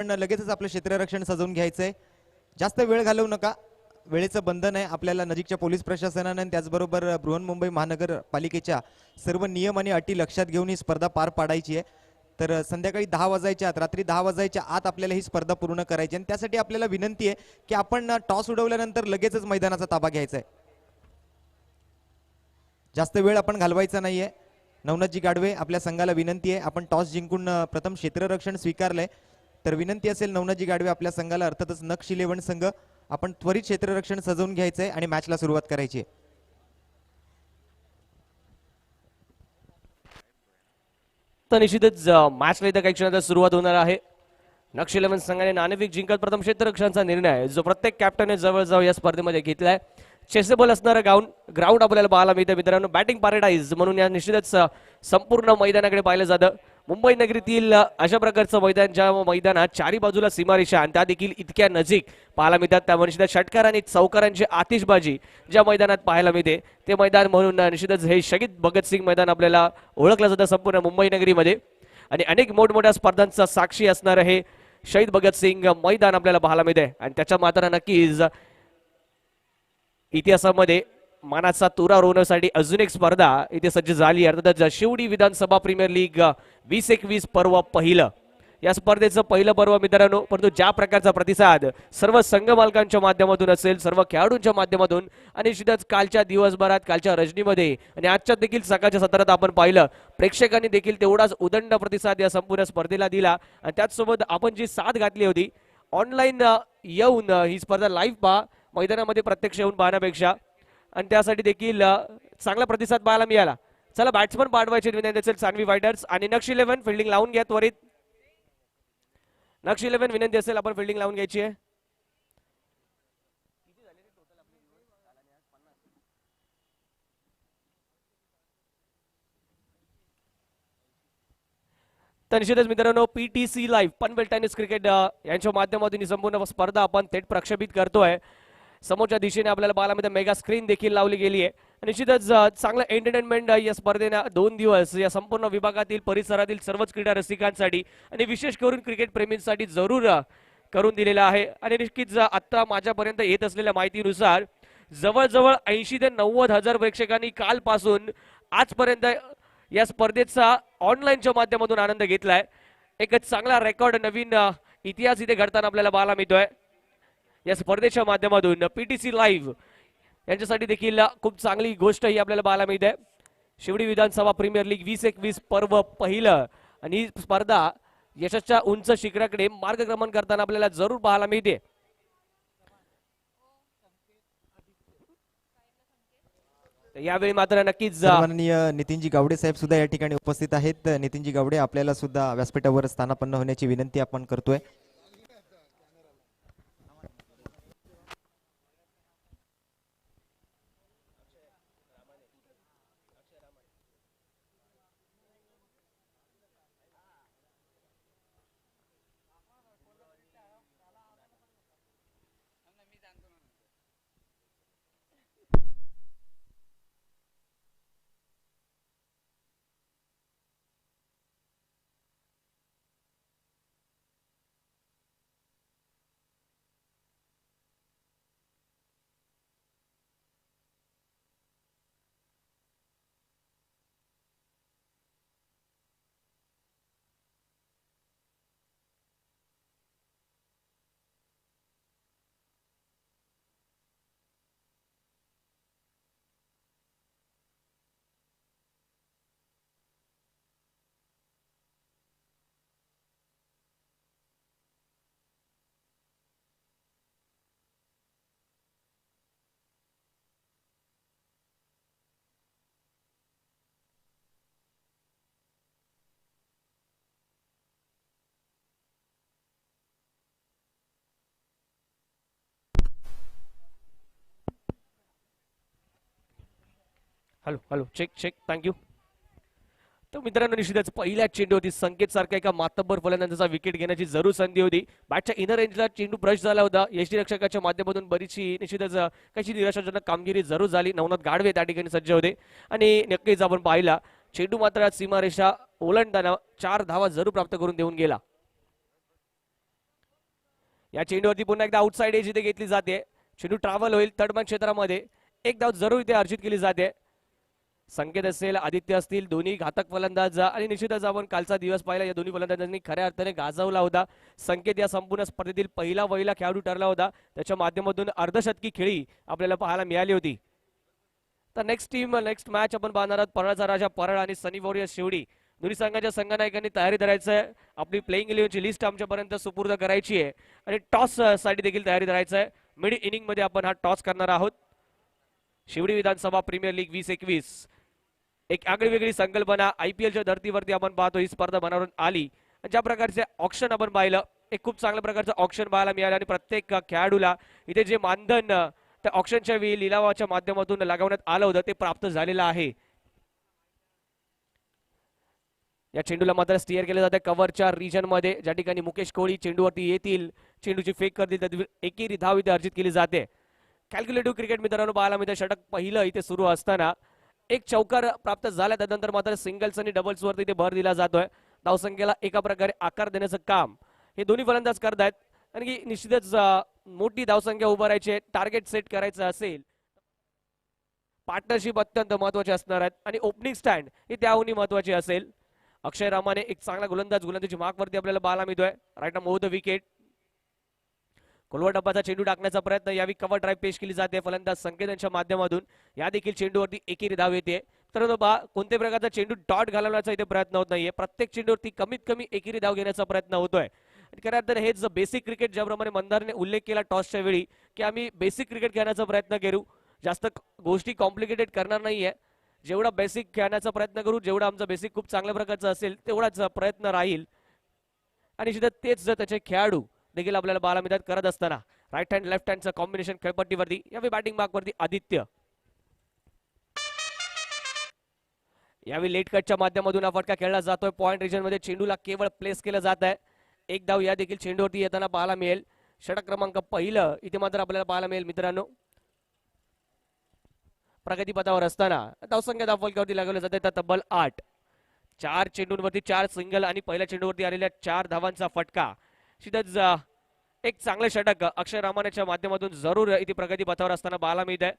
पण लगेचच आपलं क्षेत्ररक्षण सजवून घ्यायचंय. जास्त वेळ घालवू नका. वेळेचं बंधन आहे आपल्याला. नजीकच्या पोलीस प्रशासनाने आणि त्याचबरोबर बृहन्मुंबई महानगरपालिकेच्या सर्व नियम आणि अटी लक्षात घेऊन ही स्पर्धा पार पाडायची आहे. तर संध्याकाळी 10 वाजायच्या आत, रात्री 10 वाजायच्या आत आपल्याला ही स्पर्धा पूर्ण करायची आणि त्यासाठी आपल्याला विनंती आहे की आपण टॉस उडवल्यानंतर लगेचच मैदानाचा ताबा घ्यायचा आहे. जास्त वेळ आपण घालवायचा नाहीये. नवनाथजी गाडवे आपल्या संघाला विनंती आहे, आपण टॉस जिंकून प्रथम क्षेत्ररक्षण स्वीकारलंय, तर विनंती असेल नवनाथजी गाडवे आपल्या संघाला, अर्थातच नक्ष 11 संघ, आपण त्वरित क्षेत्ररक्षण सजवून घ्यायचंय आणि मॅचला सुरुवात करायची आहे. तर निश्चितच मॅचला इथं काही क्षणात सुरुवात होणार आहे. नक्ष 11 संघाने नाणेफेक जिंकत प्रथम क्षेत्ररक्षणाचा निर्णय जो प्रत्येक कॅप्टनने जवळजवळ या स्पर्धेमध्ये घेतलाय. चेसेबल असणारं ग्राउंड आपल्याला पाहायला मिळतं मित्रांनो. बॅटिंग पॅराडाईज म्हणून या निश्चितच संपूर्ण मैदानाकडे पाहिलं जातं. मुंबई नगरीतील अशा प्रकारचं मैदान, ज्या मैदानात चारी बाजूला सीमारेषा आणि त्या देखील इतक्या नजीक पाहायला मिळतात. त्यामुळे निश्चितच षटकार आणि चौकारांची आतिषबाजी ज्या मैदानात पाहायला मिळते ते मैदान म्हणून निश्चितच हे शहीद भगतसिंग मैदान आपल्याला ओळखलं जातं संपूर्ण मुंबई नगरीमध्ये. आणि अनेक मोठमोठ्या स्पर्धांचा साक्षी असणारं हे शहीद भगतसिंग मैदान आपल्याला पाहायला मिळते. आणि त्याच्या मात्र नक्कीच इतिहासामध्ये मानाचा तुरा रोवण्यासाठी अजून एक स्पर्धा इथे सज्ज झाली. अर्थात शिवडी विधानसभा प्रीमियर लीग 2021 पर्व पहिलं. या स्पर्धेचं पहिलं पर्व मित्रांनो, परंतु ज्या प्रकारचा प्रतिसाद सर्व संघ मालकांच्या माध्यमातून असेल, सर्व खेळाडूंच्या माध्यमातून आणि निश्चितच कालच्या दिवसभरात, कालच्या रजनीमध्ये आणि आजच्या देखील सकाळच्या सत्रात आपण पाहिलं, प्रेक्षकांनी देखील तेवढाच उदंड प्रतिसाद या संपूर्ण स्पर्धेला दिला. आणि त्याचसोबत आपण जी साथ घातली होती ऑनलाईन येऊन ही स्पर्धा लाईव्ह पहा, मैदानामध्ये प्रत्यक्ष येऊन पाहण्यापेक्षा, आणि त्यासाठी देखील चांगला प्रतिसाद पाहायला मिळाला. चला बॅट्समन पाठवायचे विनंती असेल सान्वी फायटर्स आणि नक्ष 11 फिल्डिंग लावून घ्या त्वरित. नक्ष 11 विनंती असेल आपण फिल्डिंग लावून घ्यायची आहे. तर निश्चितच मित्रांनो, PTC live Panvel tennis cricket यांच्या माध्यमातून ही संपूर्ण स्पर्धा आपण थेट प्रक्षेपित करतोय. समोरच्या दिशेने आपल्याला पाहायला मिळतं मेगा स्क्रीन देखील लावली गेली आहे. निश्चितच चांगलं एंटरटेनमेंट या स्पर्धेने 2 दिवस या संपूर्ण विभागातील परिसरातील सर्वच क्रीडा रसिकांसाठी आणि विशेष करून क्रिकेट प्रेमींसाठी जरूर करून दिलेला आहे. आणि नक्कीच आता माझ्यापर्यंत येत असलेल्या माहितीनुसार जवळजवळ 80 ते 90 हजार प्रेक्षकांनी कालपासून आजपर्यंत या स्पर्धेचा ऑनलाईनच्या माध्यमातून आनंद घेतलाय. एक चांगला रेकॉर्ड, नवीन इतिहास इथे घडताना आपल्याला पाहायला मिळतोय या स्पर्धेच्या माध्यमातून. PTC लाईव्ह यांच्यासाठी देखील खूप चांगली गोष्ट ही आपल्याला पाहायला मिळते. शिवडी विधानसभा प्रीमियर लीग 2021 पर्व पहिलं आणि ही स्पर्धा यशाच्या उंच शिखराकडे मार्गक्रमण करताना आपल्याला जरूर पाहायला मिळते. यावेळी मात्र नक्कीच माननीय नितीनजी गावडे साहेब सुद्धा या ठिकाणी उपस्थित आहेत. नितीनजी गावडे, आपल्याला सुद्धा व्यासपीठावर स्थानापन्न होण्याची विनंती आपण करतोय. Hello hello check check thank you. तर मित्रांनो, निश्चितच पहिल्या चेंडूवरती संकेत सारखा एका मातब्बर फलंदाजाचा विकेट घेण्याची जरूर संधी होती. बॅटच्या इनर रेंजला चेंडू ब्रश झाला होता. यष्टीरक्षकाच्या माध्यमातून बरीचशी निश्चितच काही निराशाजनक कामगिरी जरूर झाली. नवनाथ गाडवे त्या ठिकाणी सज्ज होते आणि नक्कीच आपण पाहिला चेंडू मात्र सीमारेषा ओलांडताना 4 धावा जरूर प्राप्त करून देऊन गेला. या चेंडूवरती पुन्हा एकदा आउटसाइड एज इथे घेतली जाते. चेंडू ट्रॅव्हल होईल तटबंद क्षेत्रामध्ये. एक धाव जरूर इथे अर्जित केली जाते. संकेत असेल, आदित्य असतील, दोन्ही घातक फलंदाज आणि निश्चितच आपण कालचा दिवस पाहिला. या दोन्ही फलंदाजांनी खऱ्या अर्थाने गाजवला होता. संकेत या संपूर्ण स्पर्धेतील पहिला खेळाडू ठरला होता. त्याच्या माध्यमातून अर्धशतकी खेळी आपल्याला पाहायला मिळाली होती. तर नेक्स्ट मॅच आपण पाहणार आहोत. परळचा राजा परळ आणि सनी वॉरियर्स शिवडी. दोन्ही संघाच्या संघनायकांनी तयारी करायचं आहे. आपली प्लेइंग इलेव्हनची लिस्ट आमच्यापर्यंत सुपूर्द करायची आहे आणि टॉस साठी देखील तयारी करायचं आहे. मिड इनिंग मध्ये आपण हा टॉस करणार आहोत. शिवडी विधानसभा प्रीमियर लीग 2021 एक आगळीवेगळी संकल्पना IPLच्या धर्तीवरती आपण पाहतो. ही स्पर्धा बनावरून आली. ज्या प्रकारचे ऑप्शन आपण पाहिलं, एक खूप चांगल्या प्रकारचं ऑप्शन पाहायला मिळालं आणि प्रत्येक खेळाडूला इथे जे मानधन त्या ऑप्शनच्या वेळी लिलावाच्या माध्यमातून लागवण्यात आलं होतं ते प्राप्त झालेलं आहे. या चेंडूला मात्र स्टिअर केलं जाते कव्हरच्या रिजन मध्ये. ज्या ठिकाणी मुकेश कोहली चेंडूवरती येतील, चेंडूची फेक करतील, तर एकेरी धाव इथे अर्जित केली जाते. कॅल्क्युलेटिव्ह क्रिकेट मित्रांनो पाहायला मिळतं. षटक पहिलं इथे सुरू असताना एक चौकार प्राप्त झाला. त्यानंतर मात्र सिंगल्स आणि डबल्स वरती इथे भर दिला जातोय. धावसंख्येला एका प्रकारे आकार देण्याचं काम हे दोन्ही फलंदाज करतायत. आणि निश्चितच मोठी धावसंख्या उभारायची, टार्गेट सेट करायचं असेल, पार्टनरशिप अत्यंत महत्वाची असणार आहेत आणि ओपनिंग स्टँड ही त्याहूनही महत्वाची असेल. अक्षय रामाने एक चांगला गोलंदाजी मार्कवरती आपल्याला पाहायला मिळतोय. Right move the wicket. खोलवर डब्बाचा चेंडू टाकण्याचा प्रयत्न, यावी कव्हर ड्राईव्ह पेश केली जाते फलंदाज संकेतांच्या माध्यमातून. या देखील चेंडूवरती एकेरी धाव येते. तर कोणत्या प्रकारचा चेंडू डॉट घालवण्याचा इथे प्रयत्न होत नाहीये. प्रत्येक चेंडूवरती कमीत कमी एकेरी धाव घेण्याचा प्रयत्न होतोय. खऱ्या अर्थाने हेच बेसिक क्रिकेट, ज्याप्रमाणे मंदारने उल्लेख केला टॉसच्या वेळी की आम्ही बेसिक क्रिकेट खेळण्याचा प्रयत्न करू, जास्त गोष्टी कॉम्प्लिकेटेड करणार नाहीये. जेवढा बेसिक खेळण्याचा प्रयत्न करू, जेवढा आमचा बेसिक खूप चांगल्या प्रकारचा असेल तेवढाच प्रयत्न राहील. आणि तेच जर त्याचे खेळाडू देखील आपल्याला पाहायला मिळतात करत असताना. राईट हँड लेफ्ट हँडचं कॉम्बिनेशन खेळपट्टीवरती, यावेळी बॅटिंग मार्कवरती आदित्य. यावेळी लेट कटच्या माध्यमातून हा फटका खेळला जातोय. पॉइंट रिजन मध्ये चेंडूला केवळ प्लेस केलं जात आहे. एक धाव या देखील चेंडूवरती येताना पाहायला मिळेल. षटक क्रमांक पहिलं इथे मात्र आपल्याला पाहायला मिळेल मित्रांनो. प्रगतीपथावर असताना धावसंख्या धावफलकावरती लागवल्या जाते त्या तब्बल 8. 4 चेंडूंवरती 4 सिंगल आणि पहिल्या चेंडूवरती आलेल्या 4 धावांचा फटका. सिद्धच एक चांगले षटक अक्षय रामानेच्या माध्यमातून जरूर इथे प्रगतीपथावर असताना पाहायला मिळत आहे.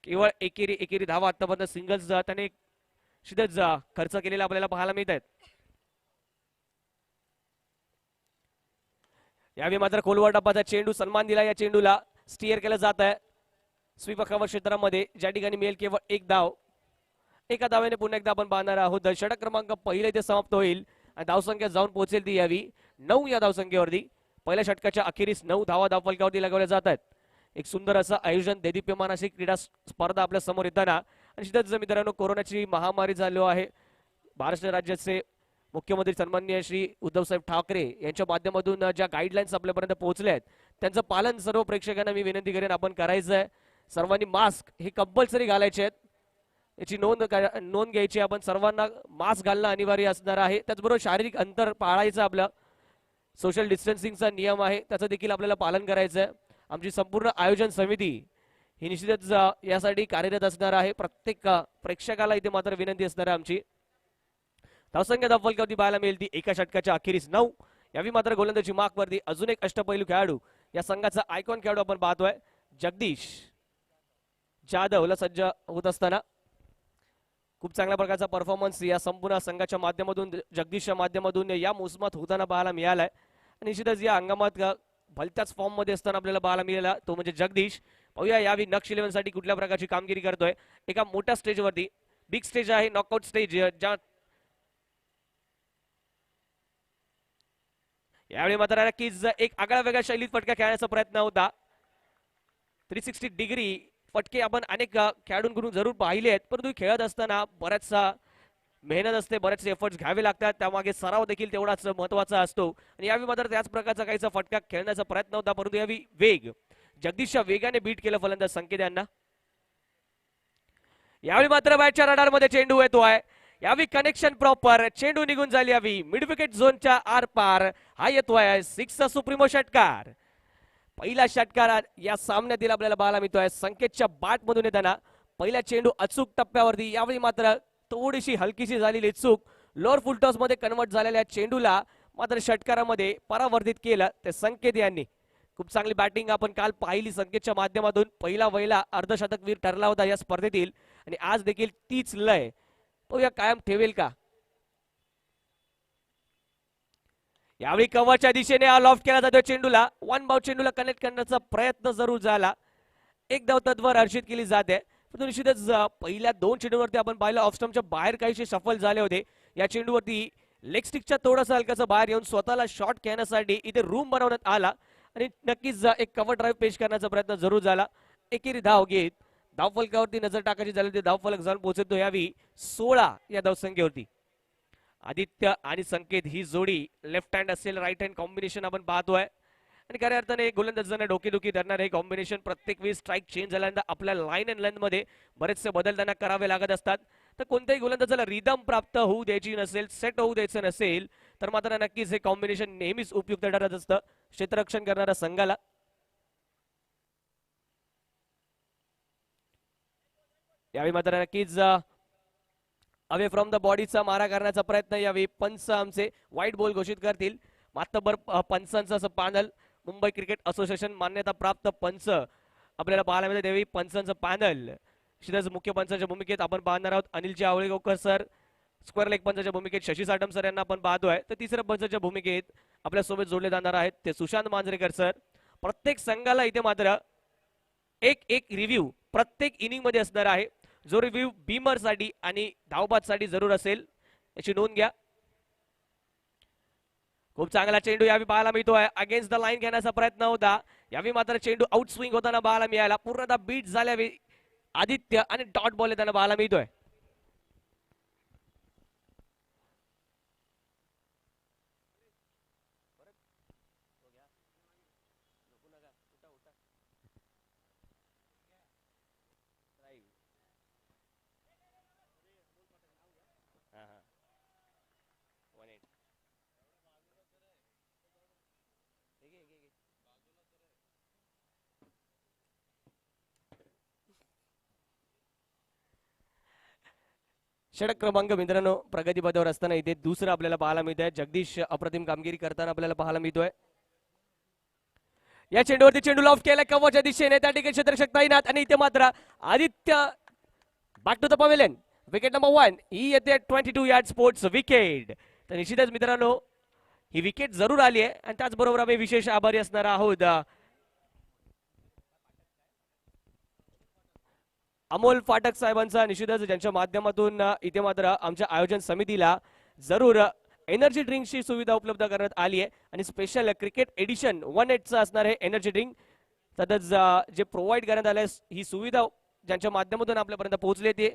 केवळ एकेरी धावा आतापर्यंत सिंगल्स त्याने सिद्धच खर्च केलेला आपल्याला पाहायला मिळत आहेत. यावेळी मात्र खोलवर डब्बाचा चेंडू, सन्मान दिला या चेंडूला, स्टिअर केलं जात आहे स्वीप कव्हर क्षेत्रामध्ये, ज्या ठिकाणी मिळेल केवळ एक धाव. एका धावेने पुन्हा एकदा आपण पाहणार आहोत. षटक क्रमांक पहिले इथे समाप्त होईल आणि धावसंख्या जाऊन पोहोचेल ती यावी 9 या धावसंख्येवरती. पहिल्या षटकाच्या अखेरीस 9 धावा धावफलकावरती लागवल्या जात आहेत. एक सुंदर असं आयोजन, देदीप्यमान अशी क्रीडा स्पर्धा आपल्या समोर येताना. आणि सिद्धच मित्रांनो, कोरोनाची महामारी झाली आहे. महाराष्ट्र राज्याचे मुख्यमंत्री सन्माननीय श्री उद्धवसाहेब ठाकरे यांच्या माध्यमातून ज्या गाईडलाईन्स आपल्यापर्यंत पोहोचल्या आहेत त्यांचं पालन सर्व प्रेक्षकांना मी विनंती करेन आपण करायचं आहे. सर्वांनी मास्क हे कंपल्सरी घालायचे आहेत, याची नोंद घ्यायची. आपण सर्वांना मास्क घालणं अनिवार्य असणार आहे. त्याचबरोबर शारीरिक अंतर पाळायचं, आपलं सोशल डिस्टन्सिंगचा नियम आहे त्याचं देखील आपल्याला पालन करायचं आहे. आमची संपूर्ण आयोजन समिती ही निश्चितच यासाठी कार्यरत असणार आहे. प्रत्येक प्रेक्षकाला इथे मात्र विनंती असणार आहे आमची. धावसंख्या धावफलकावरती पाहायला मिळेल ती एका षटकाच्या अखेरीस 9. यावी मात्र गोलंदाजी मार्कवरती अजून एक अष्टपैलू खेळाडू, या संघाचा आयकॉन खेळाडू आपण पाहतोय, जगदीश जाधवला सज्ज होत असताना. खूप चांगल्या प्रकारचा परफॉर्मन्स या संपूर्ण संघाच्या माध्यमातून, जगदीशच्या माध्यमातून या मोसमात होताना पाहायला मिळालाय. निश्चितच या हंगामात भलत्याच फॉर्म मध्ये असताना आपल्याला पाहायला मिळाला तो म्हणजे जगदीश. पाहूया यावी नक्ष 11 साठी कुठल्या प्रकारची कामगिरी करतोय. एका मोठ्या स्टेजवरती, बिग स्टेज आहे, नॉकआउट स्टेज, ज्या यावेळी मात्र एक आगळ्या वेगळ्या शैलीत फटका खेळण्याचा प्रयत्न होता. 360 डिग्री फटके आपण अनेक खेळाडूंकडून जरूर पाहिले आहेत, परंतु खेळत असताना बऱ्याचसा मेहनत असते, बरेचसे एफर्ट्स घ्यावे लागतात, त्यामागे सराव देखील तेवढाच महत्वाचा असतो. आणि यावेळी मात्र त्याच प्रकारचा काहीसा फटका खेळण्याचा प्रयत्न होता, परंतु यावेळी वेग, जगदीशच्या वेगाने बीट केलं फलंदाज संकेत यांना. यावेळी मात्र बॅटच्या रडारमध्ये चेंडू येतोय. यावेळी कनेक्शन प्रॉपर, चेंडू निघून झाली. यावी मिड विकेट झोनच्या आर पार हा येतोय 6 सुप्रीमो षटकार. पहिला षटकार या सामन्यातील आपल्याला पाहायला मिळतोय संकेतच्या बॅट मधून येताना. पहिला चेंडू अचूक टप्प्यावरती, यावेळी मात्र थोडीशी हलकीशी झालेली चूक, लोअर फुलटॉस मध्ये कन्वर्ट झालेल्या चेंडूला मात्र षटकारामध्ये परावर्तित केलं ते संकेत यांनी. खूप चांगली बॅटिंग आपण काल पाहिली संकेतच्या माध्यमातून. पहिला वहिला अर्धशतकवीर ठरला होता या स्पर्धेतील आणि आज देखील तीच लय पाहूया कायम ठेवेल का. यावेळी कव्हरच्या दिशेने लॉफ्ट केला जातो चेंडूला. वन बाउंड चेंडूला कनेक्ट करण्याचा प्रयत्न जरूर झाला. एक धाव तत्वर हर्षित केली जाते. परंतु निश्चितच पहिल्या 2 चेंडूवरती आपण पाहिलं ऑफस्टमच्या बाहेर काहीसे सफल झाले होते. या चेंडूवरती लेग स्टिकच्या थोडंसं हलकाचं बाहेर येऊन स्वतःला शॉट घेण्यासाठी इथे रूम बनवण्यात आला आणि नक्कीच एक कव्हर ड्राईव्ह पेश करण्याचा प्रयत्न जरूर झाला. एकेरी धाव घेत धावफलकावरती नजर टाकायची झाली ते धावफलक जाऊन पोहोचतो यावी 16 या धावसंख्येवरती. आदित्य आणि संकेत ही जोडी लेफ्ट हँड असेल राईट हँड कॉम्बिनेशन आपण पाहतोय आणि खऱ्या अर्थाने गोलंदाजांना डोकेदुखी धरणार हे कॉम्बिनेशन. प्रत्येक वेळी स्ट्राईक चेंज झाल्यानंतर आपल्या लाईन अँड लेंथ मध्ये बरेचसे बदल त्यांना करावे लागत असतात. तर कोणत्याही गोलंदाजाला रिदम प्राप्त होऊ द्यायची नसेल, सेट होऊ द्यायचं नसेल तर मात्र नक्कीच हे कॉम्बिनेशन नेहमीच उपयुक्त ठरत असतं क्षेत्ररक्षण करणाऱ्या संघाला. यावेळी मात्र नक्कीच अवे फ्रॉम द बॉडीचा मारा करण्याचा प्रयत्न यावेळी पंच आमचे व्हाईट बॉल घोषित करतील. मातबर पंचांचं असं पॅनल मुंबई क्रिकेट असोसिएशन मान्यता प्राप्त पंच आपल्याला पाहायला मिळते. त्यावेळी पंचांचं पॅनल शिदाच मुख्य पंचाच्या भूमिकेत आपण पाहणार आहोत अनिलजी आवळेगावकर सर. स्क्वेअर लेग पंचाच्या भूमिकेत शशी साटम सर यांना आपण पाहतोय. तर तिसऱ्या पंचाच्या भूमिकेत आपल्या सोबत जोडले जाणार आहेत ते सुशांत मांजरेकर सर. प्रत्येक संघाला इथे मात्र एक रिव्ह्यू प्रत्येक इनिंग मध्ये असणार आहे. जो रिव्ह्यू बीमर साठी आणि धावबाद साठी जरूर असेल याची नोंद घ्या. खूप चांगला चेंडू यावेळी पाहायला मिळतोय. अगेन्स्ट द लाईन घेण्याचा प्रयत्न होता. यावेळी मात्र चेंडू आउट स्विंग होताना पाहायला मिळाला. पूर्णतः बीट झाल्यावेळी आदित्य आणि डॉट बॉल येताना पाहायला मिळतोय. षटक क्रमांक मित्रांनो प्रगतीपथावर असताना इथे दुसरं आपल्याला पाहायला मिळतंय. जगदीश अप्रतिम कामगिरी करताना आपल्याला पाहायला मिळतोय. या चेंडूवरती चेंडू लॉफ्ट केलाय कव्हरच्या दिशेने. त्या ठिकाणी क्षेत्ररक्षक तैनात आणि इथे मात्र Aditya back to the pavilion. Wicket number 1 ही येते 22 यार्ड स्पोर्ट्स विकेट. तर निश्चितच मित्रांनो ही विकेट जरूर आली आहे आणि त्याचबरोबर आम्ही विशेष आभारी असणार आहोत अमोल फाटक साहेबांचा. निश्चितच ज्यांच्या माध्यमातून इथे मात्र आमच्या आयोजन समितीला जरूर एनर्जी ड्रिंकची सुविधा उपलब्ध करण्यात आली आहे आणि स्पेशल क्रिकेट एडिशन 1/8चं असणार आहे एनर्जी ड्रिंक. तसंच जे प्रोव्हाइड करण्यात आले ही सुविधा ज्यांच्या माध्यमातून आपल्यापर्यंत पोहोचले ते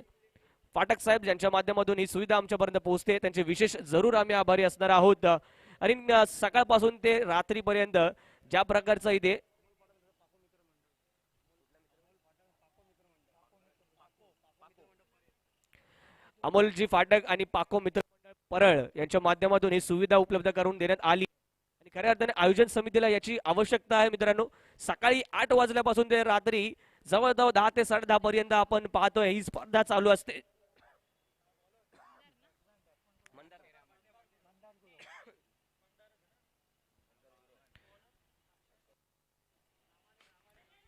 फाटक साहेब ज्यांच्या माध्यमातून ही सुविधा आमच्यापर्यंत पोहोचते त्यांचे विशेष जरूर आम्ही आभारी असणार आहोत. आणि सकाळपासून ते रात्रीपर्यंत ज्या प्रकारचं इथे अमोलजी फाटक आणि पाको मित्र परळ यांच्या माध्यमातून ही सुविधा उपलब्ध करून देण्यात आली आणि खऱ्या अर्थाने आयोजन समितीला याची आवश्यकता आहे मित्रांनो. सकाळी 8 वाजल्यापासून ते रात्री जवळजवळ 10 ते 10:30 पर्यंत आपण पाहतोय ही स्पर्धा चालू असते.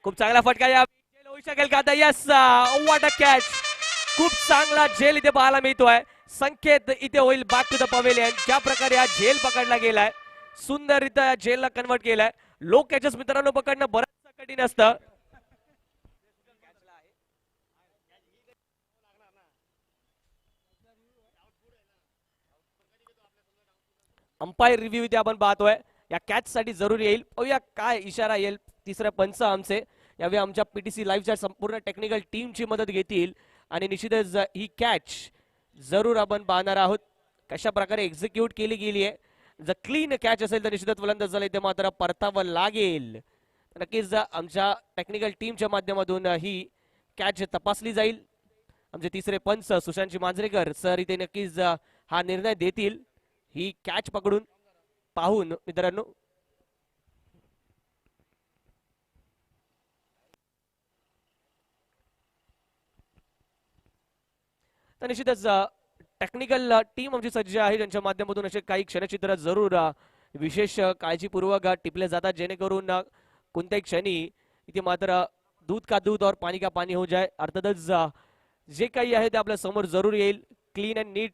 खूप चांगला फटका या होऊ शकेल का आता. Yes what a catch. खूप चांगला झेल इथे पाहायला मिळतोय. संकेत इथे होईल बॅक टू द पवेलियन. ज्या प्रकारे हा झेल पकडला गेलाय सुंदररित्या या झेलला कन्वर्ट केलाय. लो कॅचेस मित्रांनो पकडणं बरंच कठीण असतं. अंपायर रिव्ह्यू इथे आपण पाहतोय या कॅच साठी जरूर येईल. पाहूया काय इशारा येईल. तिसऱ्या पंच आमचे यावेळी आमच्या पीटीसी लाईव्हच्या संपूर्ण टेक्निकल टीमची मदत घेतील आणि निश्चितच ही कॅच जरूर आपण पाहणार आहोत कशा प्रकारे एक्झिक्यूट केली गेली आहे. जर क्लीन कॅच असेल तर निश्चितच फलंदाजाला इथे मात्र परतावं लागेल. नक्कीच आमच्या टेक्निकल टीमच्या माध्यमातून ही कॅच तपासली जाईल. आमचे तिसरे पंच सुशांतजी मांजरेकर सर इथे नक्कीच हा निर्णय देतील ही कॅच पकडून पाहून मित्रांनो. तर निश्चितच टेक्निकल टीम आमची सज्ज आहे ज्यांच्या माध्यमातून असे काही क्षणचित्र जरूर विशेष काळजीपूर्वक टिपले जातात जेणेकरून कोणत्याही क्षणी इथे मात्र दूध का दूध और पाणी का पाणी हो जाए. अर्थातच जे काही आहे ते आपल्या समोर जरूर येईल. Clean and neat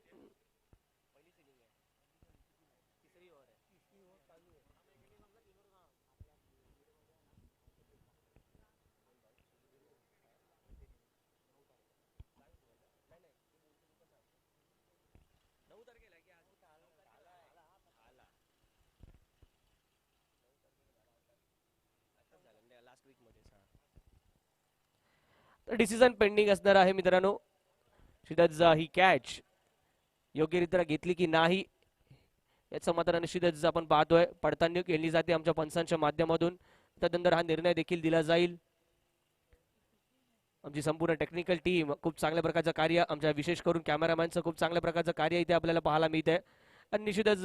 decision pending असणार आहे मित्रांनो. निश्चितच ही कॅच योग्यरित्या घेतली की नाही याचं मात्र निश्चितच आपण पाहतोय. पडताळणी केली जाते आमच्या पंचांच्या माध्यमातून. त्यानंतर हा निर्णय देखील दिला जाईल. आमची संपूर्ण टेक्निकल टीम खूप चांगल्या प्रकारचं कार्य, आमच्या विशेष करून कॅमेरामॅनचं खूप चांगल्या प्रकारचं कार्य इथे आपल्याला पाहायला मिळतंय. आणि निश्चितच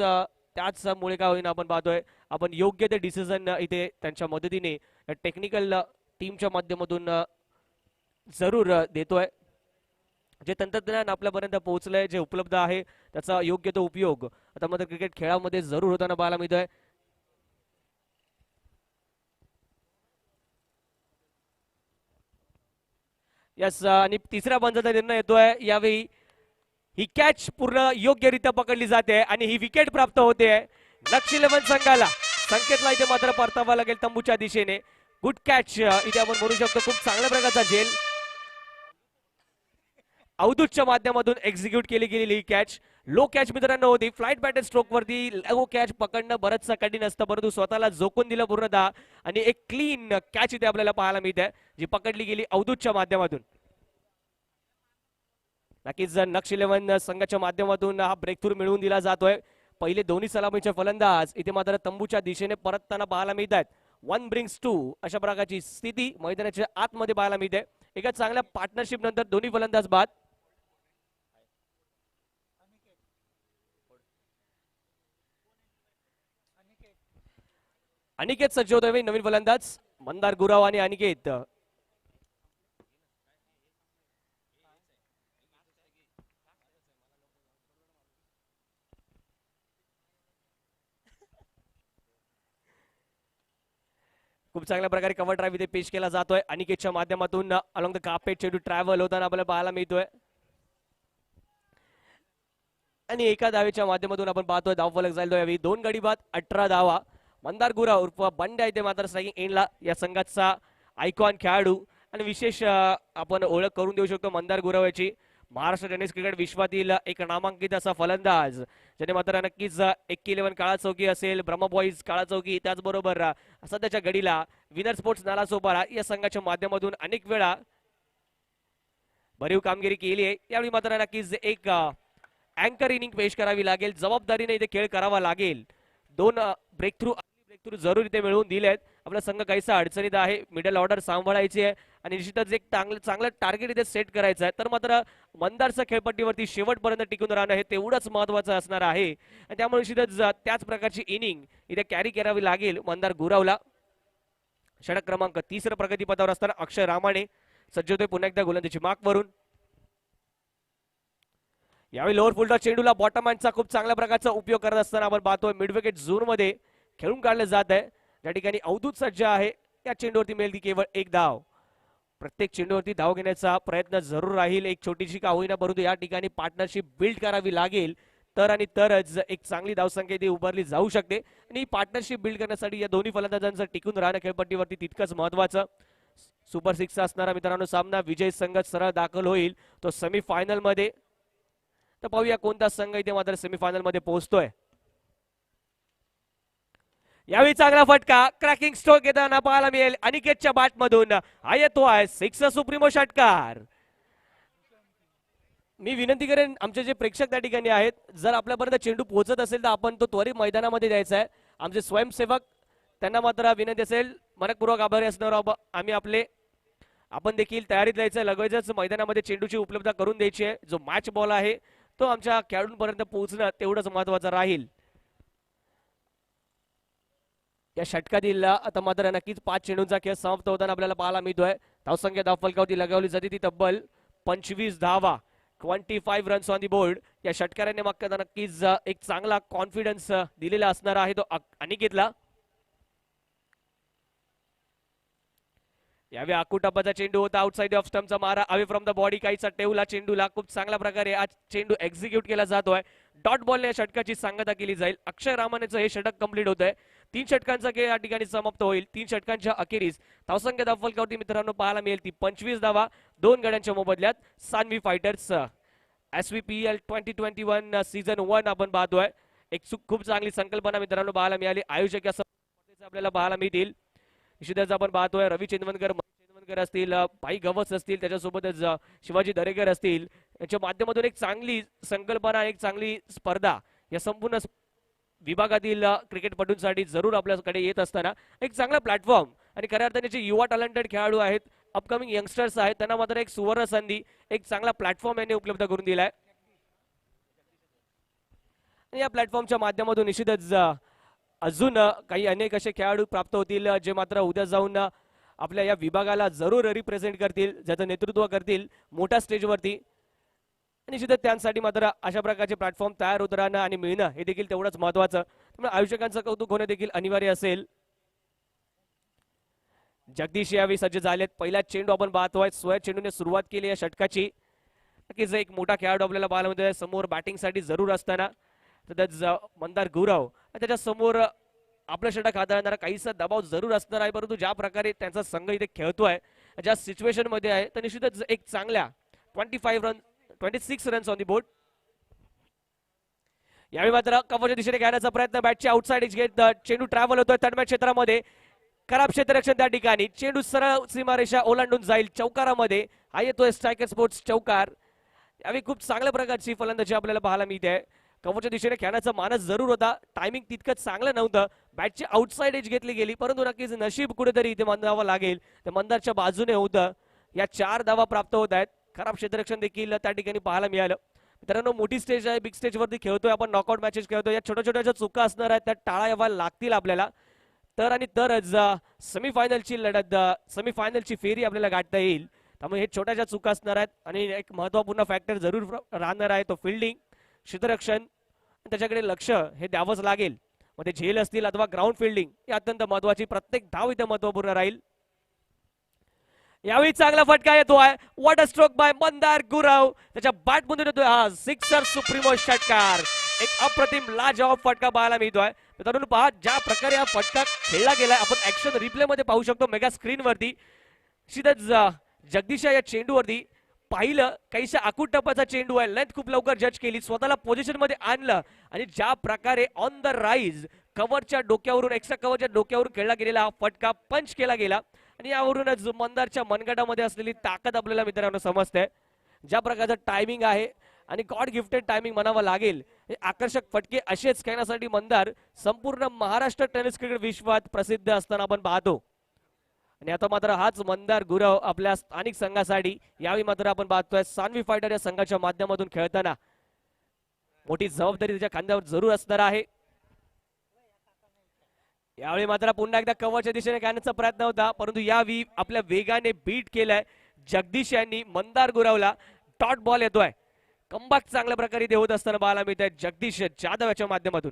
त्याचमुळे काय होईना आपण पाहतोय आपण योग्य ते डिसिजन इथे त्यांच्या मदतीने टेक्निकल टीमच्या माध्यमातून जरूर देतोय. जे तंत्रज्ञान आपल्यापर्यंत पोहोचलंय, जे उपलब्ध आहे त्याचा योग्य तो उपयोग आता मात्र क्रिकेट खेळामध्ये जरूर होताना पाहायला मिळतोय. यस, आणि तिसऱ्या पंचाचा निर्णय येतोय. यावेळी ही कॅच पूर्ण योग्यरित्या पकडली जाते आणि ही विकेट प्राप्त होते. लक्ष 11 संघाला संकेतला इथे मात्र परतावा लागेल तंबूच्या दिशेने. गुड कॅच इथे आपण म्हणू शकतो. खूप चांगल्या प्रकारचा झेल अवधूतच्या माध्यमातून एक्झिक्यूट केली गेलेली ही कॅच. लो कॅच मित्रांनो होती. फ्लाइट बॅटर स्ट्रोक वरती लो कॅच पकडणं बरंचसं कठीण असतं, परंतु स्वतःला झोकून दिलं पूर्णतः आणि एक क्लीन कॅच इथे आपल्याला पाहायला मिळते जी पकडली गेली अवधूतच्या माध्यमातून. नक्कीच जर नक्ष 11 संघाच्या माध्यमातून हा ब्रेक थ्रू मिळवून दिला जातोय. पहिले दोन्ही सलामीचे फलंदाज इथे मात्र तंबूच्या दिशेने परतताना पाहायला मिळत आहेत. 1 brings 2 अशा प्रकारची स्थिती मैदानाच्या आतमध्ये पाहायला मिळते. एका चांगल्या पार्टनरशिप नंतर दोन्ही फलंदाज बाद. अनिकेत सज्ज होतोय नवीन फलंदाज. मंदार गुराव आणि अनिकेत खूप चांगल्या प्रकारे कव्हर ड्राईव्ह इथे पेश केला जातोय. अनिकेतच्या माध्यमातून अलॉंग द कार्पेट चेंडू ट्रॅव्हल होताना आपल्याला पाहायला मिळतोय आणि एका धावेच्या माध्यमातून आपण पाहतोय धावफलक जाईल यावेळी 2 गडी बाद 18 धावा. मंदार गुरा उर्फ बंड्या इथे मात्र स्ट्रायकिंग एंडला या संघाचा आयकॉन खेळाडू आणि विशेष आपण ओळख करून देऊ शकतो मंदार गुराव याची. महाराष्ट्र टेनिस क्रिकेट विश्वातील एक नामांकित असा फलंदाज ज्याने मात्र नक्कीच 11 काळा चौकी असेल, ब्रह्म बॉईज काळा चौकी, त्याचबरोबर सध्याच्या घडीला विनर स्पोर्ट्स नालासोपारा या संघाच्या माध्यमातून अनेक वेळा भरीव कामगिरी केली आहे. यावेळी मात्र नक्कीच एक अँकर इनिंग पेश करावी लागेल. जबाबदारीने इथे खेळ करावा लागेल. 2 ब्रेक थ्रू जरूर इथे मिळवून दिलेत. आपला संघ काहीसा अडचणीत आहे. मिडल ऑर्डर सांभाळायची आहे आणि निश्चितच एक चांगलं टार्गेट इथे सेट करायचं आहे. तर मात्र मंदारच्या खेळपट्टीवरती शेवटपर्यंत टिकून राहणं हे तेवढंच महत्वाचं असणार आहे आणि त्यामुळे निश्चितच त्याच प्रकारची इनिंग इथे कॅरी करावी लागेल मंदार गुरावला. षटक क्रमांक 3 प्रगतीपथावर असताना अक्षय रामाने सज्ज होते पुन्हा एकदा गोलंदाजी मार्कवरून. यावेळी लोअर फुलटॉस चेंडूला बॉटम हँडचा खूप चांगल्या प्रकारचा उपयोग करत असताना आपण पाहतोय मिड विकेट झोन मध्ये खेळून काढलं जात आहे. ज्या ठिकाणी अवधूत सज्ज आहे या चेंडूवरती मिळेल ती केवळ 1 धाव. प्रत्येक चेंडूवरती धाव घेण्याचा प्रयत्न जरूर राहील. एक छोटीशी का होईना परंतु या ठिकाणी पार्टनरशिप बिल्ड करावी लागेल तर आणि तरच एक चांगली धावसंख्या ती उभारली जाऊ शकते आणि पार्टनरशिप बिल्ड करण्यासाठी या दोन्ही फलंदाजांचं टिकून राहणं खेळपट्टीवरती तितकंच महत्वाचं. सुपर 6 असणारा मित्रांनो सामना विजय संघ सरळ दाखल होईल तो सेमीफायनल मध्ये. तर पाहूया कोणता संघ इथे मात्र सेमीफायनल मध्ये पोहोचतोय. यावेळी चांगला फटका क्रॅकिंग स्ट्रोक येताना पाहायला मिळेल अनिकेतच्या बॅट मधून. हा येतो आहे 6 सुप्रीमो षटकार. मी विनंती करेन आमचे जे प्रेक्षक त्या ठिकाणी आहेत जर आपल्यापर्यंत चेंडू पोहोचत असेल तर आपण तो त्वरित मैदानामध्ये द्यायचा आहे. आमचे स्वयंसेवक त्यांना मात्र विनंती असेल मनपूर्वक आभारी असणार आम्ही आपण देखील तयारीत जायचं. लगेचच मैदानामध्ये चेंडूची उपलब्धता करून द्यायची आहे. जो मॅच बॉल आहे तो आमच्या खेळाडूंपर्यंत पोहोचणं तेवढंच महत्वाचं राहील. या षटकातील आता मात्र नक्कीच 5 चेंडूंचा खेळ समाप्त होताना आपल्याला पाहायला मिळतोय. धावसंख्या धावफलकावरती लगावली जाते ती तब्बल 25 धावा. 25 रन्स ऑन दी बोर्ड. या षटकाराने मागच्या नक्कीच एक चांगला कॉन्फिडन्स दिलेला असणार आहे तो अनिकेतला. यावेळी आकुटापाचा चेंडू होता, आउटसाइड ऑफ स्टंपचा मारा अवे फ्रॉम द बॉडी, काहीसा टेवला चेंडूला, खूप चांगल्या प्रकारे हा चेंडू एक्झिक्यूट केला जातोय. डॉट बॉलने या षटकाची सांगता केली जाईल. अक्षय रामानेचं हे षटक कंप्लीट होत आहे. 3 षटकांचा खेळ या ठिकाणी समाप्त होईल. 3 षटकांच्या अखेरीस धावसंख्या धावफलकावरती मित्रांनो पाहायला मिळेल ती 25 धावा 2 गड्यांच्या मोबदल्यात. सान्वी फायटर्स SVPL 2021 सीझन 1 आपण पाहतोय. एक खूप चांगली संकल्पना मित्रांनो पाहायला मिळाली. आयोजक या स्पर्धेचे आपल्याला पाहायला मिळतील. निश्चितच आपण पाहतोय रवी चेंदवनकर असतील, भाई गवस असतील, त्याच्यासोबतच शिवाजी दरेकर असतील, याच्या माध्यमातून एक चांगली संकल्पना, एक चांगली स्पर्धा या संपूर्ण विभागातील क्रिकेटपटूंसाठी जरूर आपल्याकडे येत असताना एक चांगला प्लॅटफॉर्म आणि खऱ्या अर्थाने जे युवा टॅलेंटेड खेळाडू आहेत, अपकमिंग यंगस्टर्स आहेत, त्यांना मात्र एक सुवर्ण संधी, एक चांगला प्लॅटफॉर्म यांनी उपलब्ध करून दिलाय. या प्लॅटफॉर्मच्या माध्यमातून निश्चितच अजून काही अनेक असे खेळाडू प्राप्त होतील जे मात्र उद्या जाऊन आपल्या या विभागाला जरूर रिप्रेझेंट करतील, ज्याचं नेतृत्व करतील मोठ्या स्टेजवरती. निश्चितच त्यांसाठी मात्र अशा प्रकारचे प्लॅटफॉर्म तयार होत राहणं आणि मिळणं हे देखील तेवढंच महत्वाचं. त्यामुळे आयोजकांचं कौतुक होणं देखील अनिवार्य असेल. जगदीश यावेळी सज्ज झालेत. पहिला चेंडू आपण पाहतोय. स्वयं चेंडूने सुरुवात केली या षटकाची. नक्कीच एक मोठा खेळाडू आपल्याला पाहायला मिळतोय समोर बॅटिंगसाठी जरूर असताना. तर मंदार गुरव त्याच्या समोर आपलं षटक हाताळणारा काहीसा दबाव जरूर असणार आहे, परंतु ज्या प्रकारे त्यांचा संघ इथे खेळतोय, ज्या सिच्युएशन मध्ये आहे, तर निश्चितच एक चांगल्या 26 रन्स ऑन दी बोर्ड. यावेळी मात्र कव्हरच्या दिशेने खेळण्याचा प्रयत्न, बॅटची आउटसाइड एज घेत चेंडू ट्रॅव्हल होतोय तडमॅट क्षेत्रामध्ये. खराब क्षेत्ररक्षण त्या ठिकाणी. चेंडू सरळ सीमारेषा ओलांडून जाईल चौकारामध्ये. हा येतोय स्ट्रायकर स्पोर्ट्स चौकार. यावेळी खूप चांगल्या प्रकारची फलंदाजी आपल्याला पाहायला मिळते. कव्हरच्या दिशेने खेळण्याचा मानस जरूर होता, टायमिंग तितकंच चांगलं नव्हतं. बॅटची आउटसाइड एज घेतली गेली, परंतु नक्कीच नशीब कुठेतरी इथे मंदावं लागेल. ते मंदारच्या बाजूने होतं. या 4 धावा प्राप्त होत आहेत. खराब क्षेत्ररक्षण देखील त्या ठिकाणी पाहायला मिळालं. मित्रांनो मोठी स्टेज आहे, बिग स्टेज वरती खेळतोय आपण, नॉकआउट मॅचेस खेळतोय. या छोट्या छोट्या ज्या चुका असणार आहेत त्या टाळाव्या लागतील आपल्याला, तर आणि तरच सेमीफायनलची लढत, सेमीफायनलची फेरी आपल्याला गाठता येईल. त्यामुळे हे छोट्या ज्या चुका असणार आहेत आणि एक महत्वपूर्ण फॅक्टर जरूर राहणार आहे तो फिल्डिंग, क्षेत्ररक्षण, त्याच्याकडे लक्ष हे द्यावंच लागेल. मग ते झेल असतील अथवा ग्राउंड फिल्डिंग ही अत्यंत महत्वाची. प्रत्येक धाव इथे महत्वपूर्ण राहील. यावेळी चांगला फटका येतोय. What a stroke bye Mandar Gurav. त्याच्या बॅट मधून येतोय हा सिक्सर सुप्रीमो षटकार. एक अप्रतिम लाजवाब फटका पाहायला मिळतोय. मित्रांनो पहा ज्या प्रकारे हा फटका खेळला गेलाय, आपण ऍक्शन रिप्ले मध्ये पाहू शकतो मेगा स्क्रीन वरती. सीधच जगदीश या चेंडूवरती पाहिलं, काहीशा आकुट टप्प्याचा चेंडू आहे, लेंथ खूप लवकर जज केली, स्वतःला पोझिशन मध्ये आणलं आणि ज्या प्रकारे ऑन द राईज कव्हरच्या डोक्यावरून, एक्स्ट्रा कव्हरच्या डोक्यावरून खेळला गेलेला हा फटका पंच केला गेला आणि यावरूनच मंदारच्या मनगटामध्ये असलेली ताकद आपल्याला मित्रांनो समजते. ज्या प्रकारचं टायमिंग आहे आणि गॉड गिफ्टेड टायमिंग म्हणावं लागेल. हे आकर्षक फटके असेच खेळण्यासाठी मंदार संपूर्ण महाराष्ट्र टेनिस क्रिकेट विश्वात प्रसिद्ध असताना आपण पाहतो. आणि आता मात्र हाच मंदार गुरव आपल्या स्थानिक संघासाठी यावेळी मात्र आपण पाहतोय सान्वी फायटर या संघाच्या माध्यमातून खेळताना मोठी जबाबदारी त्याच्या खांद्यावर जरूर असणार आहे. यावेळी मात्र पुन्हा एकदा कव्हरच्या दिशेने खेळण्याचा प्रयत्न होता, परंतु यावेळी आपल्या वेगाने बीट केलाय जगदीश यांनी मंदार गुरवला. डॉट बॉल येतोय. कमबॅक चांगल्या प्रकारे ते होत असताना पाहायला मिळत आहे जगदीश जाधव याच्या माध्यमातून.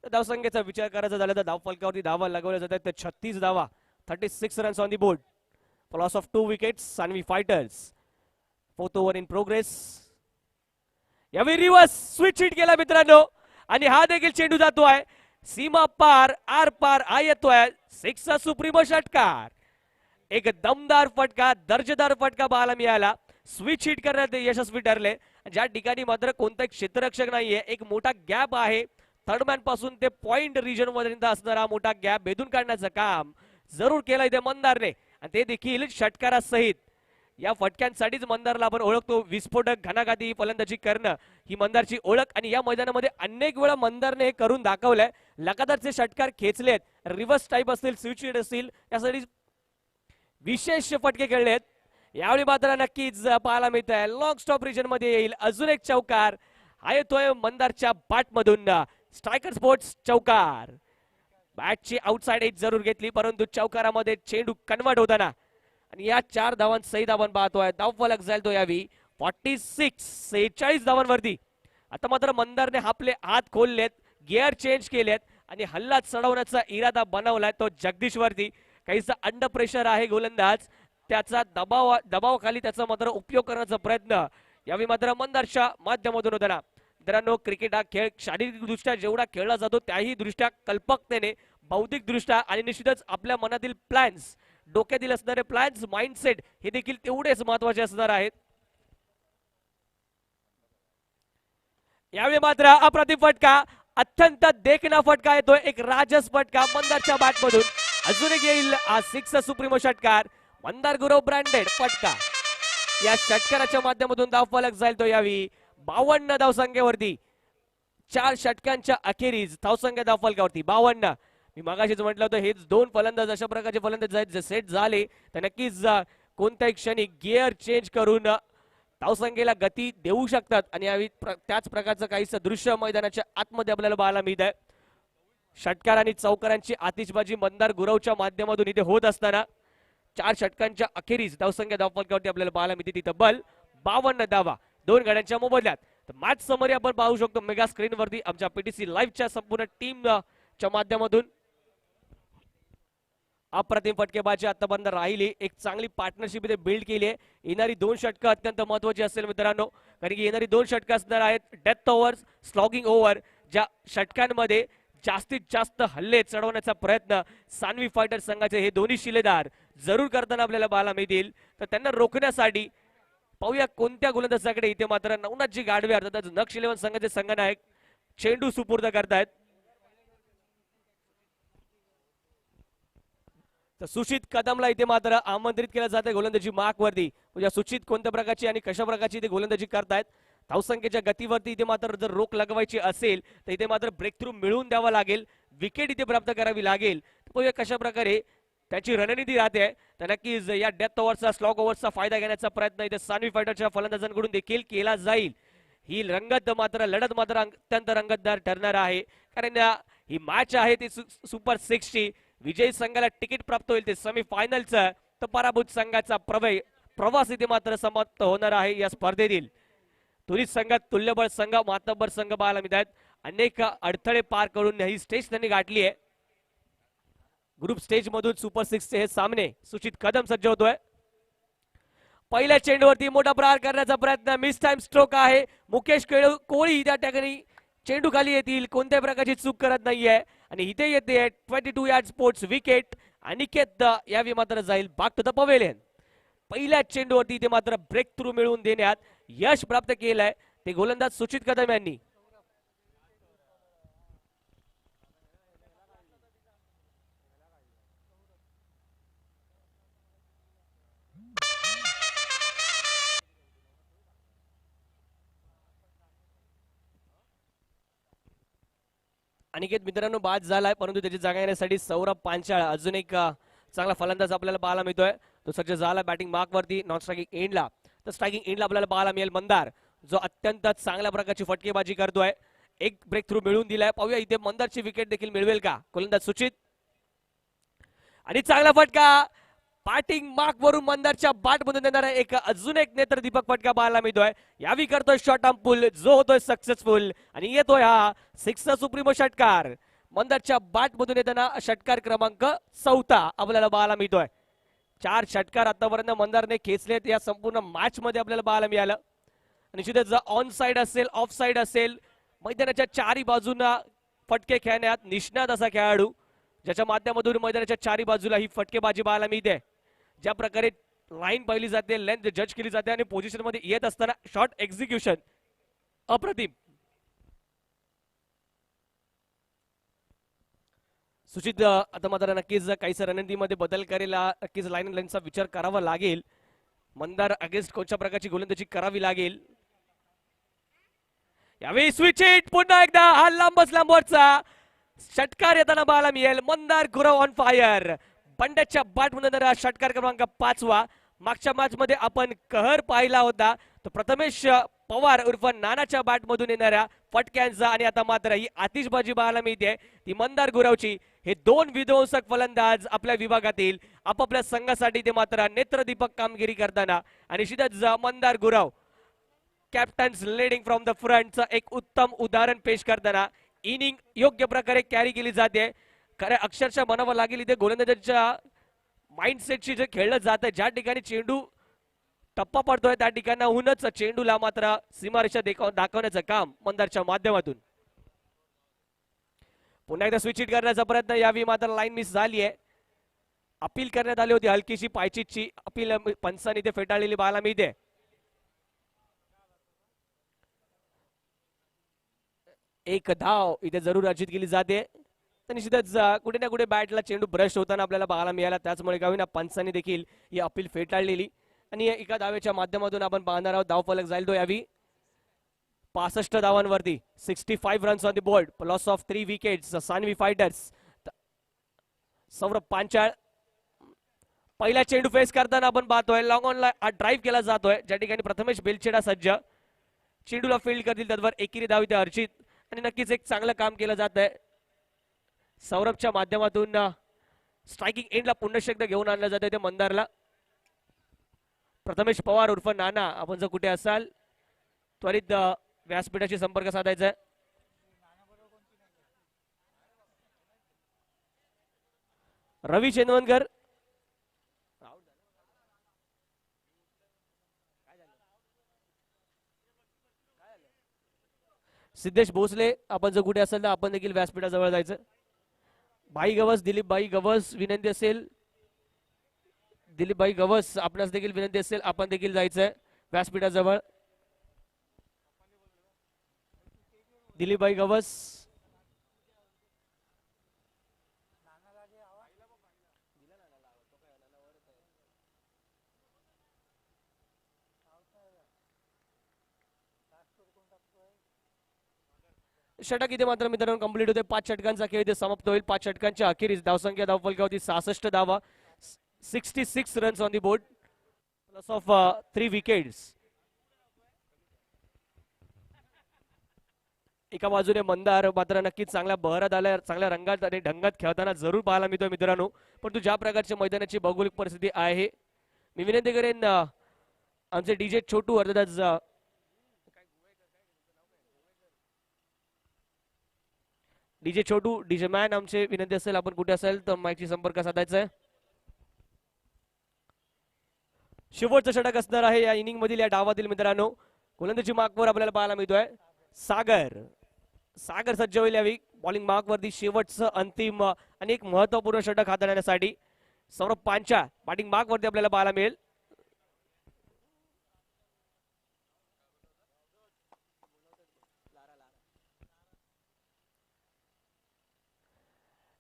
धावसंख्येचा विचार करायचा झाला तर धावफलकावरती धावा लागवल्या जातात. तर 36 धावा, 36 runs on the board. Loss of 2 wickets Sanvi fighters. 4th over in progress. यावेळी रिव्हर्स स्विच हिट केला मित्रांनो आणि हा देखील चेंडू जातोय सीमा पार, आर पार. हा येतोय सिक्स सुप्रीमो षटकार. एक दमदार फटका, दर्जेदार फटका पाहायला मिळाला. स्विच हिट करण्यात यशस्वी ठरले. ज्या ठिकाणी मात्र कोणताही क्षेत्ररक्षक नाहीये, एक मोठा गॅप आहे. थर्ड मॅन पासून ते पॉइंट रिजन पर्यंत असणारा मोठा गॅप भेदून काढण्याचं काम जरूर केलं इथे मंदारने, आणि ते देखील षटकारासहित. या फटक्यांसाठीच मंदारला आपण ओळखतो. विस्फोटक घणाघाती फलंदाजी करणं ही मंदारची ओळख, आणि या मैदानामध्ये अनेक वेळा मंदारने हे करून दाखवलंय. लगातारचे षटकार खेचलेत, रिव्हर्स टाईप असतील, स्विच हिट असतील, यासाठी विशेष फटके खेळलेत. यावेळी मात्र नक्कीच पाहायला मिळत आहे लॉंग स्टॉप रिजन मध्ये येईल अजून एक चौकार. हा येतोय मंदारच्या बॅट मधून. स्ट्रायकर स्पोर्ट्स चौकार. बॅटची आउटसाइड एज जरूर घेतली, परंतु चौकारामध्ये चेंडू कन्वर्ट होताना आणि या 4 धावांसहित आपण पाहतोय धावफलक जाईल यावी 46 धावांवरती. आता मात्र मंदारने आपले हात खोललेत, गिअर चेंज केलेत आणि हल्ला चढवण्याचा इरादा बनवलाय तो जगदीशवरती. काहीसा अंडर प्रेशर आहे गोलंदाज, त्याचा दबावाखाली त्याचा मात्र उपयोग करण्याचा प्रयत्न यावेळी मात्र मंदारच्या माध्यमातून होताना. मित्रांनो, क्रिकेट हा खेळ शारीरिकदृष्ट्या जेवढा खेळला जातो त्याही दृष्ट्या कल्पकतेने, बौद्धिकदृष्ट्या आणि निश्चितच आपल्या मनातील प्लॅन्स, डोक्यातील असणारे प्लॅन्स, माइंडसेट हे देखील तेवढेच महत्वाचे असणार आहेत. यावेळी मात्र अप्रतिम फटका, अत्यंत देखणा फटका येतोय, एक राजस फटका मंदारच्या बॅटमधून. अजून एक येईल हा सिक्स सुप्रीमो षटकार, मंदार गुरव ब्रँडेड फटका. या षटकाराच्या माध्यमातून धावफलक जाईल तो यावेळी 52 धावसंख्येवरती. 4 षटकांच्या अखेरीस धावसंख्या धावफलकावरती 52. मी मागाशीच म्हटलं होतं हेच दोन फलंदाज अशा प्रकारचे फलंदाज आहेत जे सेट झाले तर नक्कीच कोणत्याही क्षणी गिअर चेंज करून धावसंख्येला गती देऊ शकतात आणि यावेळी त्याच प्रकारचं काहीसं दृश्य मैदानाच्या आतमध्ये आपल्याला पाहायला मिळत आहे. षटकार आणि चौकारांची आतिषबाजी मंदार गुरवच्या माध्यमातून इथे होत असताना 4 षटकांच्या अखेरीस धावसंख्या धावफलकावरती आपल्याला पाहायला मिळते ती तब्बल 52 धावा 2 गड्यांच्या मोबदल्यात. तर मॅच समरी आपण पाहू शकतो मेगा स्क्रीनवरती आमच्या पीटीसी लाईव्हच्या संपूर्ण टीमच्या माध्यमातून. अप्रतिम फटकेबाजी आतापर्यंत राहिली, एक चांगली पार्टनरशिप इथे बिल्ड केली आहे. येणारी 2 षटकं अत्यंत महत्वाची असेल मित्रांनो, कारण की येणारी 2 षटकं असणार आहेत डेथ ओव्हर्स, स्लॉगिंग ओव्हर, ज्या षटकांमध्ये जास्तीत जास्त हल्ले चढवण्याचा प्रयत्न सानवी फायटर संघाचे हे दोन्ही शिलेदार जरूर करताना आपल्याला पाहायला मिळतील. तर त्यांना रोखण्यासाठी पाहूया कोणत्या गोलंदाजाकडे इथे मात्र नवनाथजी गाडवे अर्थात नक्ष 11 संघाचे संघनायक चेंडू सुपूर्द करतायत. तर सुशीत कदमला इथे मात्र आमंत्रित केलं जाते गोलंदाजी मार्क वरती. म्हणजे सुशीत कोणत्या प्रकारची आणि कशा प्रकारची इथे गोलंदाजी करतायत. धावसंख्येच्या गतीवरती इथे मात्र जर रोख लगवायची असेल तर इथे मात्र ब्रेक थ्रू मिळवून द्यावा लागेल, विकेट इथे प्राप्त करावी लागेल. तर कशा प्रकारे त्याची रणनीती राहते. तर नक्कीच या डेथ ओव्हरचा, स्लॉग ओव्हरचा फायदा घेण्याचा प्रयत्न इथे सानवी फायटरच्या फलंदाजांकडून देखील केला जाईल. ही लढत मात्र अत्यंत रंगतदार ठरणार आहे, कारण ही मॅच आहे ती सुपर 6 ची. विजयी संघाला तिकीट प्राप्त होईल ते सेमीफायनलचं, तर पराभूत संघाचा प्रवास इथे मात्र समाप्त होणार आहे या स्पर्धेतील. दोन्ही संघात तुल्यबळ संघ, मातब्बर संघ पाहायला मिळतात. अनेक अडथळे पार करून ही स्टेज त्यांनी गाठली आहे. ग्रुप स्टेज मधून सुपर 6 चे हे सामने सुचित कदम सज्ज होतोय. पहिल्या चेंडूवरती मोठा प्रहार करण्याचा प्रयत्न, मिस टाइम स्ट्रोक आहे. मुकेश कोळी त्या ठिकाणी चेंडू खाली येतील, कोणत्याही प्रकारची चूक करत नाहीये आणि इथे येते 22 यार्ड स्पोर्ट्स विकेट. अनिकेत यावेळी मात्र जाईल बॅक टू द पवेलियन. पहिल्या चेंडूवरती इथे मात्र ब्रेक थ्रू मिळवून देण्यात यश प्राप्त केलंय ते गोलंदाज सुचित कदम यांनी. अनिकेत मित्रांनो बाद झालाय, परंतु त्याची जागा येण्यासाठी सौरभ पांचाळ अजून एक चांगला फलंदाज आपल्याला पाहायला मिळतोय. तो सज्ज झाला बॅटिंग मार्क वरती, नॉन स्ट्रायकिंग एंडला. तर स्ट्रायकिंग एंडला आपल्याला पाहायला मिळेल मंदार, जो अत्यंत चांगल्या प्रकारची फटकेबाजी करतोय. एक ब्रेक थ्रू मिळवून दिलाय. पाहूया इथे मंदारची विकेट देखील मिळवेल का गोलंदाज सुचित. आणि चांगला फटका बॅटिंग मार्क वरून मंदारच्या बॅट मधून देणारा एक अजून एक नेत्रदीपक फटका पाहायला मिळतोय. यावी करतोय शॉर्ट आर्म पुल, जो होतोय सक्सेसफुल आणि येतोय हा 6 सुप्रीमो षटकार. मंदारच्या बॅट मधून येताना षटकार क्रमांक 4 आपल्याला पाहायला मिळतोय. 4 षटकार आतापर्यंत मंदारने खेचलेत या संपूर्ण मॅच मध्ये आपल्याला पाहायला मिळालं. निश्चितच ऑन साइड असेल, ऑफ साइड असेल, मैदानाच्या चारी बाजूंना फटके खेळण्यात निष्णात असा खेळाडू, ज्याच्या माध्यमातून मैदानाच्या चारी बाजूला ही फटकेबाजी पाहायला मिळते. ज्या प्रकारे लाईन पाहिली जाते, लेंथ जज केली जाते आणि पोझिशन मध्ये येत असताना शॉट एक्झिक्युशन अप्रतिम. सुचित आता मात्र नक्कीच काहीसा रणनीतीमध्ये बदल करेल, नक्कीच लाईन अँड लेंथचा विचार करावा लागेल. मंदार अगेन्स्ट कोणत्या प्रकारची गोलंदाजी करावी लागेल. यावेळी स्विच हिट पुन्हा एकदा हा लांबवरचा षटकार येताना पाहायला मिळेल. Mandar Gurav on fire. बंड्याच्या बॅट म्हणून षटकार क्रमांक 5. मागच्या मॅच मध्ये आपण कहर पाहिला होता, तो प्रथमेश पवार उर्फ नानाच्या बॅट मधून येणाऱ्या फटक्यांचा, आणि आता मात्र ही आतिषबाजी पाहायला मिळते ती मंदार गुरवची. हे 2 विध्वंसक फलंदाज आपल्या विभागातील आपापल्या संघासाठी ते मात्र नेत्रदीपक कामगिरी करताना, आणि निश्चितच Mandar Gurav captain's leading from the फ्रंटचं एक उत्तम उदाहरण पेश करताना इनिंग योग्य प्रकारे कॅरी केली जाते. खरं अक्षरशः म्हणावं लागेल इथे गोलंदाजांच्या माइंडसेटशी जे खेळलं जात आहे, ज्या ठिकाणी चेंडू टप्पा पडतोय त्या ठिकाणाहूनच चेंडूला मात्र सीमारेषा दाखवण्याचं काम मंदारच्या माध्यमातून. पुन्हा एकदा स्विच हिट करण्याचा प्रयत्न, यावेळी मात्र लाईन मिस झाली आहे. अपील करण्यात आली होती हलकीशी पायचीची अपील पंचांनी इथे फेटाळलेली पाहायला मिळते. एक धाव इथे जरूर अर्जित केली जाते. तर निश्चितच कुठे ना कुठे बॅटला चेंडू ब्रश होताना आपल्याला पाहायला मिळाला, त्याचमुळे गावीना पंचांनी देखील ही अपील फेटाळलेली आणि एका धावेच्या माध्यमातून आपण पाहणार आहोत धावफलक जाईल तो यावी 65 धावांवरती. 65 runs on the board, loss of 3 wickets. Sanvi fighters Saurabh Panchal पहिला चेंडू फेस करताना आपण पाहतोय लॉंग ऑनला ड्राईव्ह केला जातोय, ज्या ठिकाणी प्रथमेश बेलचेडा सज्ज चेंडूला फील्ड करतील, त्यावर एकेरी धाव इथे अर्जित आणि नक्कीच एक चांगलं काम केलं जात आहे. सौरभच्या माध्यमातून स्ट्रायकिंग एंडला पुन्हा एकदा घेऊन आणलं जात आहे ते मंदारला. प्रथमेश पवार उर्फ नाना, आपण जर कुठे असाल त्वरित व्यासपीठाशी संपर्क साधायचा आहे. रवी चेंदवनकर सिद्धेश भोसले, आपण जर कुठे असेल तर आपण देखील व्यासपीठाजवळ जायचं. भाई गवस, दिलीप भाई गवस विनंती असेल, दिलीप भाई गवस आपणास देखील विनंती असेल, आपण देखील जायचंय व्यासपीठाजवळ. दिलीप भाई गवस, षटक इथे मात्र मित्रांनो कंप्लीट होते. 5 षटकांचा खेळ इथे समाप्त होईल. 5 षटकांच्या अखेरीस धावसंख्या धावफलकावरती 66 धावा, 66 runs on the board, loss of 3 wickets. एका बाजूने मंदार मात्र नक्कीच चांगल्या बहरात आल्या, चांगल्या रंगात आणि ढंगात खेळताना जरूर पाहायला मिळतोय मित्रांनो. परंतु ज्या प्रकारच्या मैदानाची भौगोलिक परिस्थिती आहे, मी विनंती करेन आमचे डीजे छोटू अर्थातच डीजे छोटू, डीजे मॅन आमचे विनंती असेल आपण कुठे असेल तर माहिती संपर्क साधायचा आहे. शेवटचं षटक असणार आहे या इनिंग मधील, या डावातील मित्रांनो. गोलंदाजी मार्कवर आपल्याला पाहायला मिळतोय सागर. सागर सज्ज होईल यावेळी बॉलिंग मार्कवरती शेवटचं अंतिम आणि एक महत्वपूर्ण षटक हाताळण्यासाठी. सौरभ पांचा बॅटिंग मार्कवरती आपल्याला पाहायला मिळेल.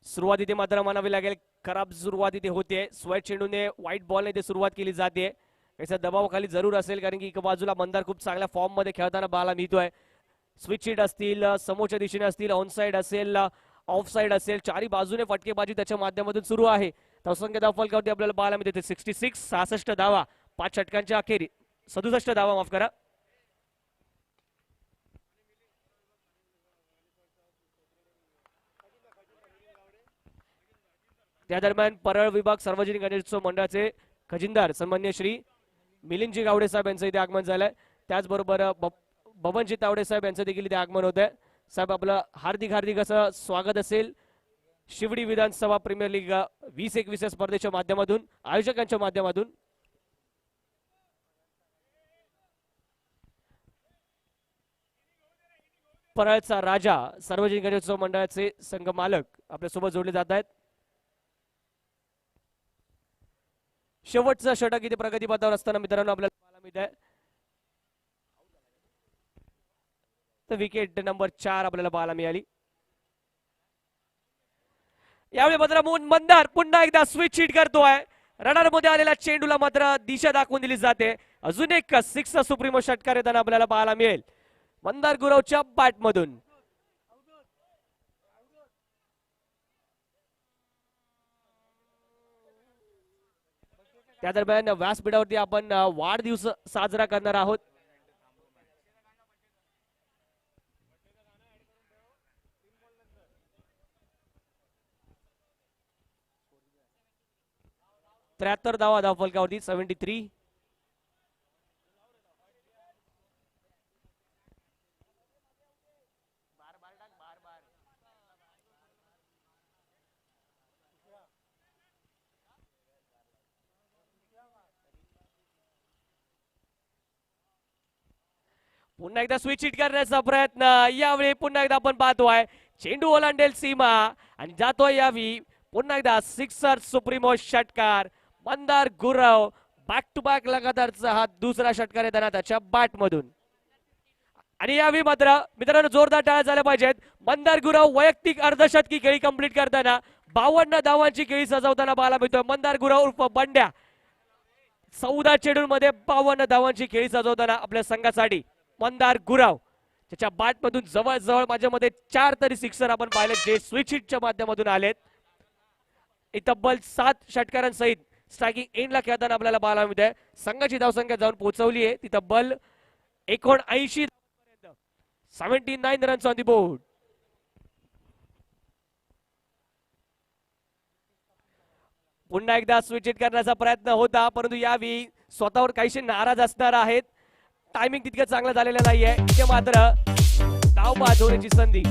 सुरुवात इथे मात्र म्हणावी लागेल खराब सुरुवात इथे होते. स्वेट चेंडूने व्हाईट बॉलने इथे सुरुवात केली जाते. याचा दबावाखाली जरूर असेल, कारण की एका बाजूला मंदार खूप चांगल्या फॉर्म मध्ये खेळताना पाहायला मिळतोय. स्विच हिट असतील, समोरच्या दिशेने असतील, ऑन साइड असेल, ऑफ साइड असेल, चारी बाजूने फटकेबाजी त्याच्या माध्यमातून सुरू आहे. धावसंख्या धावफलकावरती आपल्याला पाहायला मिळते 66, 66 धावा 5 षटकांच्या अखेरी, 67 धावा माफ करा. त्या दरम्यान परळ विभाग सार्वजनिक गणेशोत्सव मंडळाचे खजिनदार सन्मान्य श्री मिलिंदजी गावडे साहेब यांचं इथे आगमन झालंय. त्याचबरोबर बबनजी तावडे साहेब यांचं देखील इथे आगमन होत आहे. साहेब आपलं हार्दिक हार्दिक असं स्वागत असेल शिवडी विधानसभा प्रीमियर लीग 20-21 स्पर्धेच्या माध्यमातून, आयोजकांच्या माध्यमातून. परळचा राजा सार्वजनिक गणेशोत्सव मंडळाचे संघ मालक आपल्या सोबत जोडले जात आहेत. शेवटचं षटक इथे प्रगतीपथावर असताना मित्रांनो आपल्याला पाहायला मिळत आहे. तर विकेट नंबर 4 आपल्याला पाहायला मिळाली. यावेळी मात्र मंदार पुन्हा एकदा स्विच हिट करतोय. रडार मध्ये आलेल्या चेंडूला मात्र दिशा दाखवून दिली जाते. अजून एक 6 सुप्रीमो षटकार येताना आपल्याला पाहायला मिळेल मंदार गुरवच्या बॅट मधून. त्या दरम्यान व्यासपीठावरती आपण वाढदिवस साजरा करणार आहोत. त्र्याहत्तर धावा धावफलकावरती 73. पुन्हा एकदा स्विच हिट करण्याचा प्रयत्न, यावेळी पुन्हा एकदा आपण पाहतोय चेंडू ओलांडेल सीमा आणि जातोय यावेळी पुन्हा एकदा सिक्सर सुप्रीमो षटकार. Mandar Gurav back to back लगातारचा हा दुसरा षटकार येताना त्याच्या बॅट मधून. आणि यावेळी मात्र मित्रांनो जोरदार टाळ्या झाल्या पाहिजेत. मंदार गुरव वैयक्तिक अर्धशतकी खेळी कंप्लीट करताना 52 धावांची खेळी सजवताना पाहायला मिळतोय. मंदार गुरव उर्फ बंड्या 14 चेंडूंमध्ये 52 धावांची खेळी सजवताना आपल्या संघासाठी मंदार गुरव त्याच्या बॅट मधून जवळजवळ माझ्या मध्ये 4 तरी सिक्सर आपण पाहिले जे स्विच हिटच्या माध्यमातून आलेत. तब्बल 7 षटकारांसहित स्ट्रायकिंग एंडला खेळताना आपल्याला पाहायला मिळते. संघाची धावसंख्या जाऊन पोहोचवली आहे ती तब्बल 79 79 रन्स ऑन दी बोर्ड. पुन्हा एकदा स्विच हिट करण्याचा प्रयत्न होता परंतु यावेळी स्वतःवर काहीशी नाराज असणार आहेत. टायमिंग तितकं चांगलं झालेलं नाहीये. इथे मात्र धाव बाद होण्याची संधी.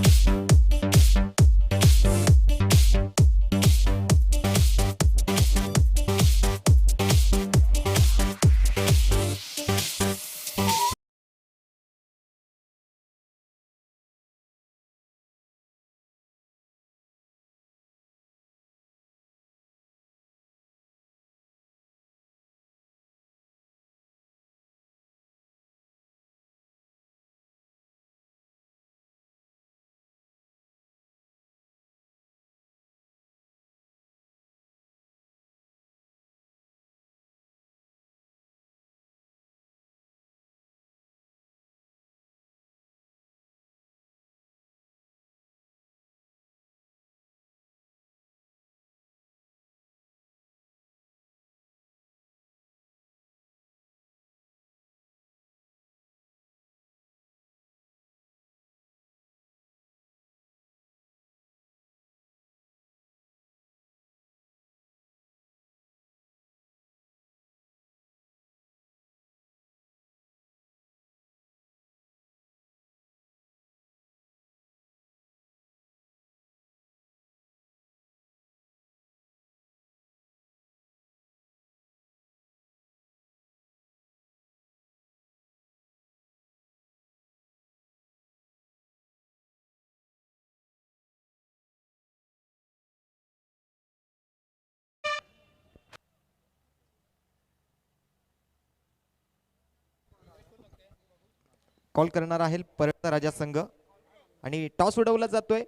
कॉल करणार आहे परळचा राजा संघ आणि टॉस उडवला जातोय.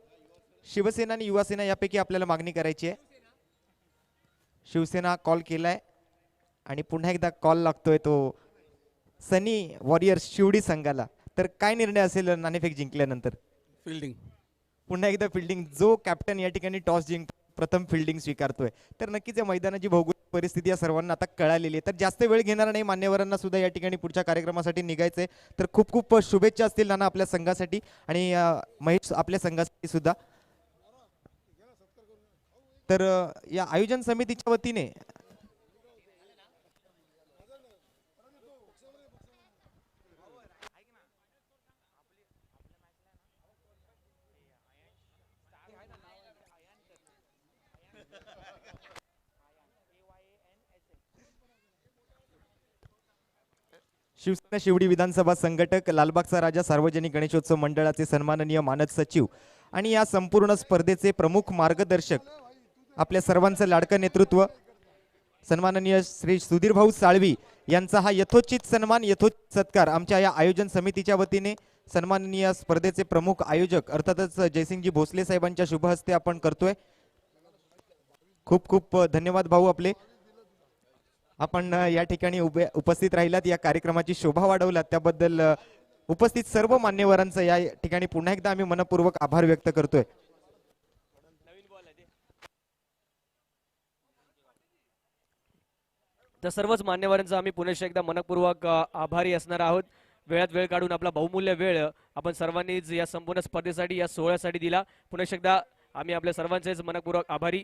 शिवसेना आणि युवासेना यापैकी आपल्याला मागणी करायची आहे. शिवसेना कॉल केलाय आणि पुन्हा एकदा कॉल लागतोय तो सनी वॉरियर्स शिवडी संघाला. तर काय निर्णय असेल नाणेफेक जिंकल्यानंतर? फिल्डिंग. पुन्हा एकदा फिल्डिंग. जो कॅप्टन या ठिकाणी टॉस जिंक प्रथम फिल्डिंग स्वीकारतोय. तर नक्कीच या मैदानाची भौगोलिक परिस्थिती या सर्वांना आता कळालेली आहे. तर जास्त वेळ घेणार नाही. मान्यवरांना सुद्धा या ठिकाणी पुढच्या कार्यक्रमासाठी निघायचंय. तर खूप खूप शुभेच्छा असतील नाना आपल्या संघासाठी आणि महेश आपल्या संघासाठी सुद्धा. तर या आयोजन समितीच्या वतीने शिवसेना शिवडी विधानसभा संघटक, लालबागचा राजा सार्वजनिक गणेशोत्सव मंडळाचे सन्माननीय मानद सचिव आणि या संपूर्ण स्पर्धेचे प्रमुख मार्गदर्शक, आपल्या सर्वांचं लाडकं नेतृत्व सन्माननीय श्री सुधीर भाऊ साळवी यांचा हा यथोचित सन्मान, यथोचित सत्कार आमच्या या आयोजन समितीच्या वतीने सन्माननीय स्पर्धेचे प्रमुख आयोजक अर्थातच जयसिंगजी भोसले साहेबांच्या शुभ हस्ते आपण करतोय. खूप खूप धन्यवाद भाऊ आपले. आपण या ठिकाणी उपस्थित राहिलात, या कार्यक्रमाची शोभा वाढवलात त्याबद्दल उपस्थित सर्व मान्यवरांचं या ठिकाणी पुन्हा एकदा आम्ही मनपूर्वक आभार व्यक्त करतोय. तर सर्वच मान्यवरांचा आम्ही पुन्हा एकदा मनपूर्वक आभारी असणार आहोत. वेळात वेळ काढून आपला बहुमूल्य वेळ आपण सर्वांनीच या संपूर्ण स्पर्धेसाठी, या सोहळ्यासाठी दिला. पुन्हा एकदा आम्ही आपल्या सर्वांचेच मनपूर्वक आभारी.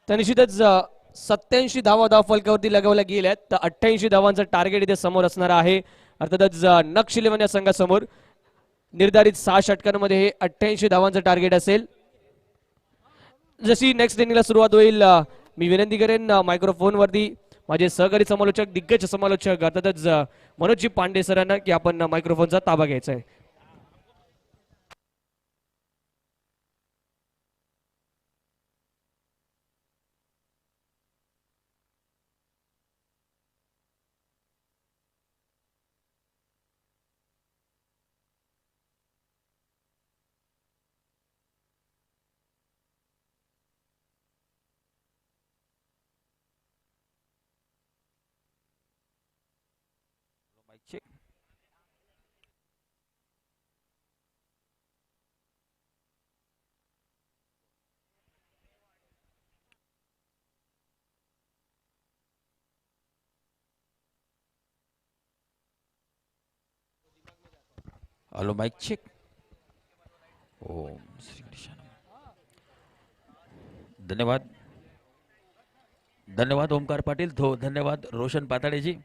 तर निश्चितच 87 धावा धावफलकावरती लगावल्या गेल्यात. तर 88 धावांचं टार्गेट इथे समोर असणार आहे. अर्थातच नक्ष 11 या संघासमोर निर्धारित 6 षटकांमध्ये हे 88 धावांचं टार्गेट असेल. जशी नेक्स्ट इनिंगला सुरुवात होईल मी विनंती करेन मायक्रोफोन वरती माझे सहकारी समालोचक दिग्गज समालोचक अर्थातच मनोजजी पांडे सरांना की आपण मायक्रोफोनचा ताबा घ्यायचा आहे. Mic check. Hello mic check. Om Shri Krishna. धन्यवाद. धन्यवाद ओमकार पाटील. धन्यवाद रोशन पाताडे जी.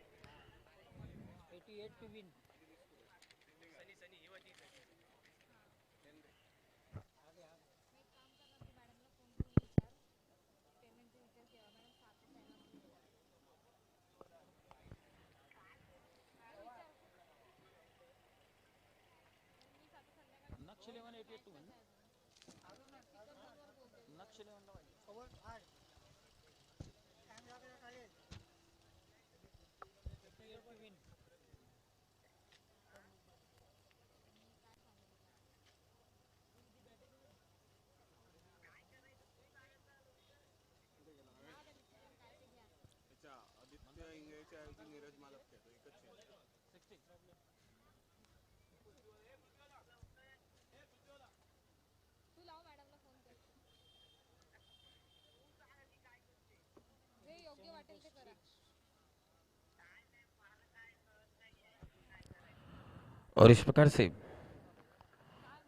और इस प्रकार से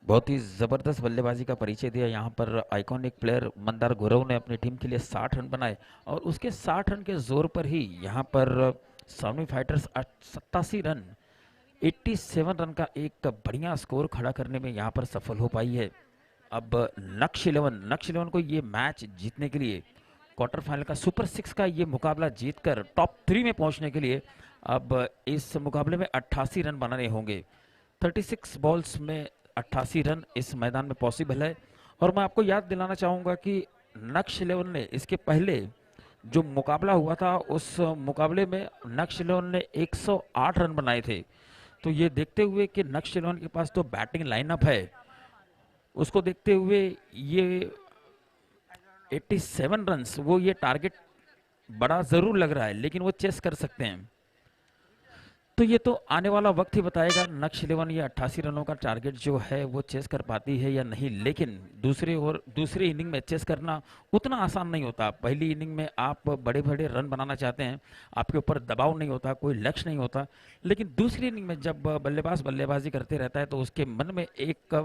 बहुत ही जबरदस्त बल्लेबाजी का परिचय दिया यहाँ पर आइकॉनिक प्लेयर मंदार गुरव ने अपनी टीम के लिए 60 रन बनाए और उसके 60 रन के जोर पर ही यहाँ पर सावनी फाइटर्स 87 रन 87 रन का एक बढ़िया स्कोर खड़ा करने में यहाँ पर सफल हो पाई है. अब नक्श 11 को ये मैच जीतने के लिए क्वार्टर फाइनल का सुपर 6 का ये मुकाबला जीतकर टॉप 3 में पहुंचने के लिए अब इस मुकाबले में 88 रन बनाने होंगे. 36 बॉल्स में 88 रन इस मैदान में पॉसिबल है. और मैं आपको याद दिलाना चाहूंगा कि नक्श 11 ने इसके पहले जो मुकाबला हुआ था उस मुकाबले में नक्श 11 ने 108 रन बनाए थे. तो ये देखते हुए कि नक्श 11 के पास तो बैटिंग लाइनअप है, उसको देखते हुए ये 87 रन्स वो ये टारगेट बड़ा जरूर लग रहा है, लेकिन वो चेस कर सकते हैं. तो ये तो आने वाला वक्त ही बताएगा नक्श 11 ये 88 रनों का टारगेट जो है वो चेस कर पाती है या नहीं. लेकिन दूसरे इनिंग में चेस करना उतना आसान नहीं होता. पहली इनिंग में आप बड़े बड़े रन बनाना चाहते हैं, आपके ऊपर दबाव नहीं होता, कोई लक्ष्य नहीं होता. लेकिन दूसरी इनिंग में जब बल्लेबाज बल्लेबाजी करते रहता है तो उसके मन में एक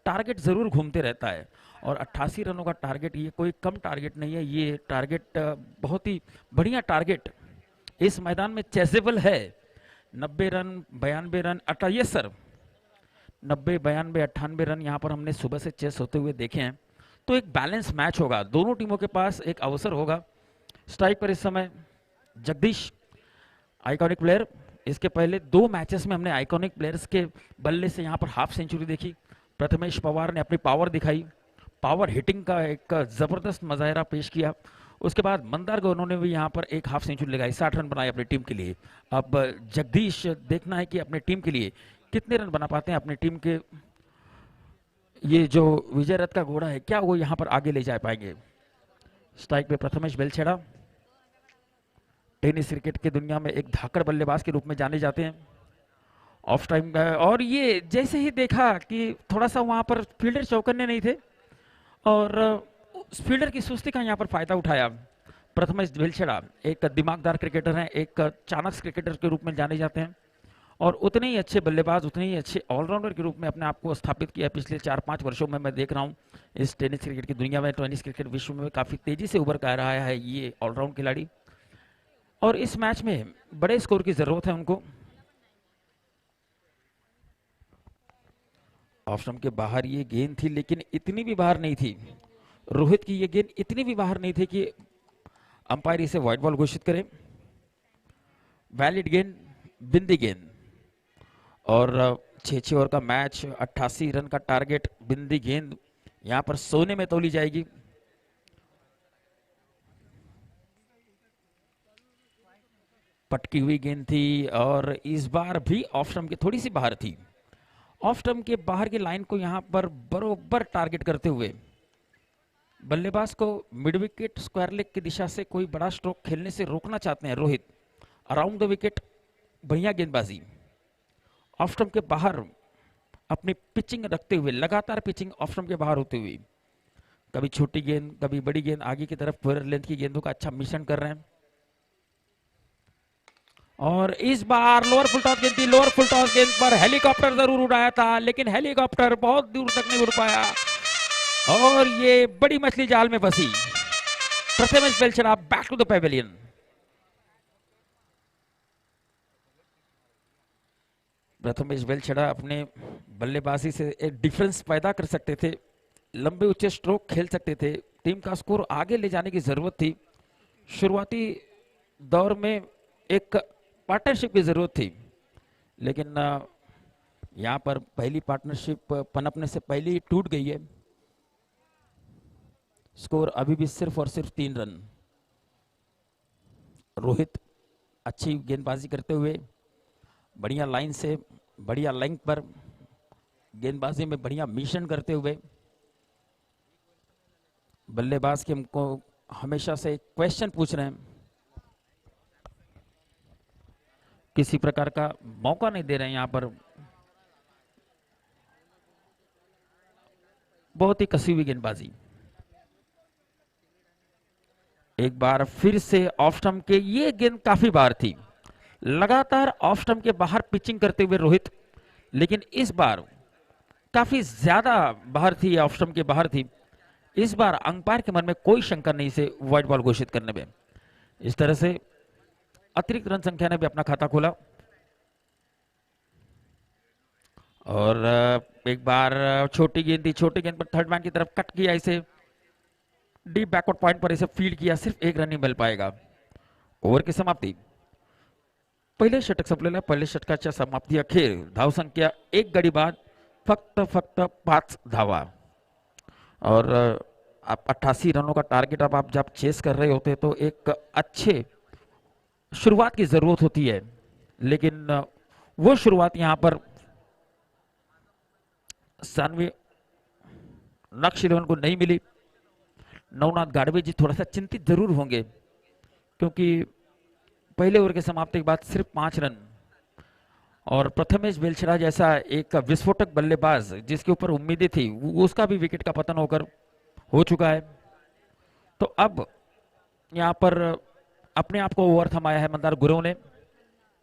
टारगेट जरूर घूमते रहता है. और 88 रनों का टारगेट ये कोई कम टारगेट नहीं है. ये टारगेट बहुत ही बढ़िया टारगेट इस मैदान में चेसेबल है. 90 रन 92 रन 98 सर 90 92 98 रन यहाँ पर हमने सुबह से चेस होते हुए देखे हैं. तो एक बैलेंस मैच होगा, दोनों टीमों के पास एक अवसर होगा. स्ट्राइक पर इस समय जगदीश आइकॉनिक प्लेयर. इसके पहले 2 मैचेस में हमने आइकॉनिक प्लेयर्स के बल्ले से यहाँ पर हाफ सेंचुरी देखी. प्रथमेश पवार ने अपनी पावर दिखाई, पावर हिटिंग का एक जबरदस्त मजाहरा पेश किया. उसके बाद मंदार गौरव ने भी यहाँ पर एक हाफ सेंचुरी लगाई, 60 रन बनाए अपनी टीम के लिए. अब जगदीश देखना है कि अपनी टीम के लिए कितने रन बना पाते हैं. अपनी टीम के ये जो विजय रथ का घोड़ा है क्या वो यहाँ पर आगे ले जा पाएंगे. स्ट्राइक पे प्रथमेश बेलछेड़ा टेनिस क्रिकेट की दुनिया में एक धाकड़ बल्लेबाज के रूप में जाने जाते हैं. ऑफ टाइम और ये जैसे ही देखा कि थोड़ा सा वहां पर फील्डर चौकन्ने नहीं थे और फील्डर की सुस्ती का यहाँ पर फायदा उठाया. प्रथमेश बेलछेड़ा एक दिमागदार क्रिकेटर हैं, एक चाणक्य क्रिकेटर के रूप में जाने जाते हैं और उतने ही अच्छे बल्लेबाज, उतने ही अच्छे ऑलराउंडर के रूप में अपने आप को स्थापित किया. पिछले 4-5 वर्षों में मैं देख रहा हूँ इस टेनिस क्रिकेट की दुनिया में, टेनिस क्रिकेट विश्व में काफी तेजी से उभर कर आ रहा है ये ऑलराउंड खिलाड़ी. और इस मैच में बड़े स्कोर की जरूरत है उनको. ऑफ स्टंप के बाहर ये गेंद थी लेकिन इतनी भी बाहर नहीं थी. रोहित की ये गेंद इतनी भी बाहर नहीं थी कि अंपायर इसे व्हाइट बॉल घोषित करे। वैलिड गेंद, बिंदी गेंद, और 6 ओवर का मैच, 88 रन का टारगेट, बिंदी गेंद यहां पर सोने में तौली जाएगी। पटकी हुई गेंद थी और इस बार भी ऑफ स्टंप के थोड़ी सी बाहर थी। ऑफ स्टंप के बाहर की लाइन को यहां पर बरोबर टारगेट करते हुए बल्लेबाज को मिड विकेट स्क्वायर लेग की दिशा से कोई बड़ा स्ट्रोक खेलने से रोकना चाहते हैं रोहित। अराउंड द विकेट बढ़िया गेंदबाजी, ऑफ स्टंप के बाहर अपनी पिचिंग रखते हुए, लगातार पिचिंग ऑफ स्टंप के बाहर होते हुए, कभी छोटी गेंद कभी बड़ी गेंद, आगे की तरफ पूरे लेंथ की गेंदों का अच्छा मिश्रण कर रहे हैं। और इस बार लोअर फुल टॉस गेंद थी। लोअर फुल टॉस गेंद पर हेलीकॉप्टर जरूर उड़ाया था, लेकिन हेलीकॉप्टर बहुत दूर तक नहीं उड़ पाया और ये बड़ी मछली जाल में फंसी। Prathamesh Belchada back to the pavilion. Prathamesh Belchada अपने बल्लेबाजी से एक डिफरेंस पैदा कर सकते थे, लंबे ऊंचे स्ट्रोक खेल सकते थे, टीम का स्कोर आगे ले जाने की जरूरत थी। शुरुआती दौर में एक पार्टनरशिप की जरूरत थी, लेकिन यहां पर पहली पार्टनरशिप पनपने से पहले ही टूट गई है। स्कोर अभी भी सिर्फ और सिर्फ 3 रन। रोहित अच्छी गेंदबाजी करते हुए, बढ़िया लाइन से, बढ़िया लेंथ पर गेंदबाजी में बढ़िया मिश्रण करते हुए, बल्लेबाज के हमको हमेशा से एक क्वेश्चन पूछ रहे हैं, किसी प्रकार का मौका नहीं दे रहे हैं। यहां पर बहुत ही कसी हुई गेंदबाजी। एक बार फिर से ऑफ स्टंप के, ये गेंद काफी बार थी, लगातार ऑफ स्टंप के बाहर पिचिंग करते हुए रोहित, लेकिन इस बार काफी ज्यादा बाहर थी, ऑफ स्टंप के बाहर थी। इस बार अंपायर के मन में कोई शंका नहीं इसे व्हाइट बॉल घोषित करने में। इस तरह से अतिरिक्त रन संख्या ने भी अपना खाता खोला और एक बार छोटी गेंद थी, छोटी गेंद पर थर्ड मैन की तरफ कट किया, इसे डीप बैकवर्ड पॉइंट पर इसे फील्ड किया, सिर्फ 1 रन ही मिल पाएगा। ओव्हर की समाप्ती। पहिले षटक संपलेलं, पहिले षटकाच्या समाप्ती अखेर धाव संख्या 1 गडी बाद फक्त 5 धावा और 88 रनों का टारगेट अब आप जब चेस कर रहे होते तो एक अच्छे शुरुआत की जरूरत होती है, लेकिन वो शुरुआत यहां पर सानवी नक्श 11 को नहीं मिली। नवनाथ गाडवे जी थोड़ा सा चिंतित जरूर होंगे, क्योंकि पहले ओवर के समाप्ति के बाद सिर्फ 5 रन और प्रथमेश बेलछड़ा जैसा एक विस्फोटक बल्लेबाज जिसके ऊपर उम्मीदें थी, उसका भी विकेट का पतन होकर हो चुका है। तो अब यहां पर अपने आप को ओवर थमाया है मंदार गुरव ने।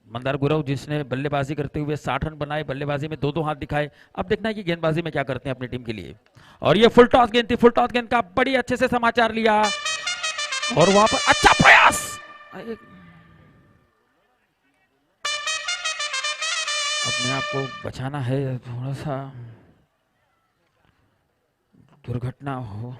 मंदार गुरव जिसने बल्लेबाजी करते हुए 60 रन बनाए, बल्लेबाजी में 2-2 हाथ दिखाए। अब देखना है कि गेंदबाजी में क्या करते हैं अपनी टीम के लिए। और ये फुल टॉस गेंद थी, फुल टॉस गेंद का बड़ी अच्छे से समाचार लिया और वहां पर अच्छा प्रयास, अपने आप को बचाना है, थोड़ा सा दुर्घटना हो।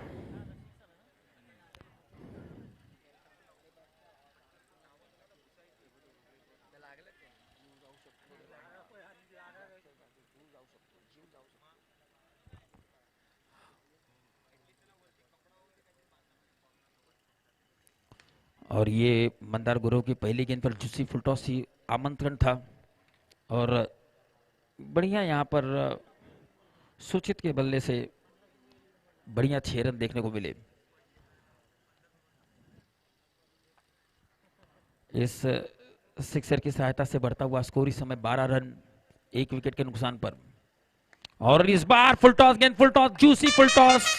और ये मंदार गुरव की पहली गेंद पर जूसी फुल टॉस ही आमंत्रण था और बढ़िया यहां पर सूचित के बल्ले से बढ़िया 6 रन देखने को मिले। इस सिक्सर की सहायता से बढ़ता हुआ स्कोर इस समय 12 रन 1 विकेट के नुकसान पर। और इस बार फुल टॉस गेंद, full toss, juicy full toss,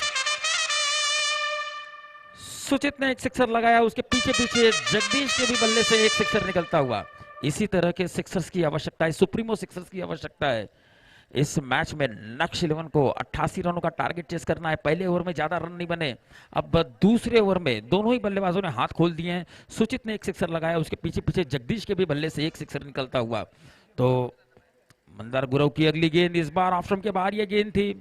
सुचित ने एक सिक्सर लगाया, उसके पीछे पीछे जगदीश के भी बल्ले से एक सिक्सर निकलता हुआ। इसी तरह के सिक्सर्स की आवश्यकता है, सुप्रीमो सिक्सर्स की आवश्यकता है इस मैच में। नक्श 11 को 88 रनों का टारगेट चेस करना है। पहले ओवर में ज्यादा रन नहीं बने, अब दूसरे ओवर में दोनों ही बल्लेबाजों ने हाथ खोल दिए हैं। सुचित ने एक सिक्सर लगाया, उसके पीछे पीछे जगदीश के भी बल्ले से एक सिक्सर निकलता हुआ। तो मंदार गुरव की अगली गेंद, इस बार ऑफ स्टंप के बाहर ये गेंद थी,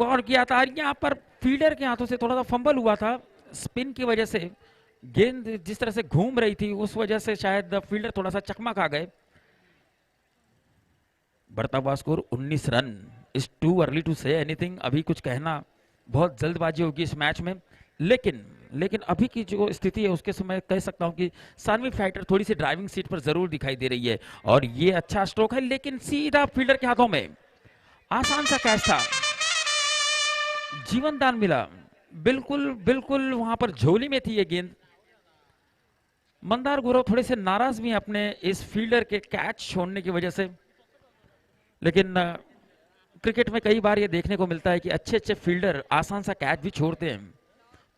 बॉल किया था, यहाँ पर फील्डर के हाथों से थोड़ा सा फंबल हुआ था स्पिन की वजह से। गेंद जिस तरह से घूम रही थी उस वजह से शायद फील्डर थोड़ा सा चकमा खा गए। बढ़ता हुआ score 19 run. Is too early to say anything, अभी कुछ कहना बहुत जल्दबाजी होगी इस मैच में, लेकिन अभी की जो स्थिति है उसके समय कह सकता हूं कि सानवी फाइटर थोड़ी सी ड्राइविंग सीट पर जरूर दिखाई दे रही है। और ये अच्छा स्ट्रोक है लेकिन सीधा फील्डर के हाथों में। आसान सा कैच था, जीवन दान मिला, बिल्कुल बिल्कुल वहां पर झोली में थी ये गेंद। मंदार गुरव थोड़े से नाराज भी हैं अपने इस फील्डर के कैच छोड़ने की वजह से, लेकिन क्रिकेट में कई बार ये देखने को मिलता है कि अच्छे अच्छे फील्डर आसान सा कैच भी छोड़ते हैं,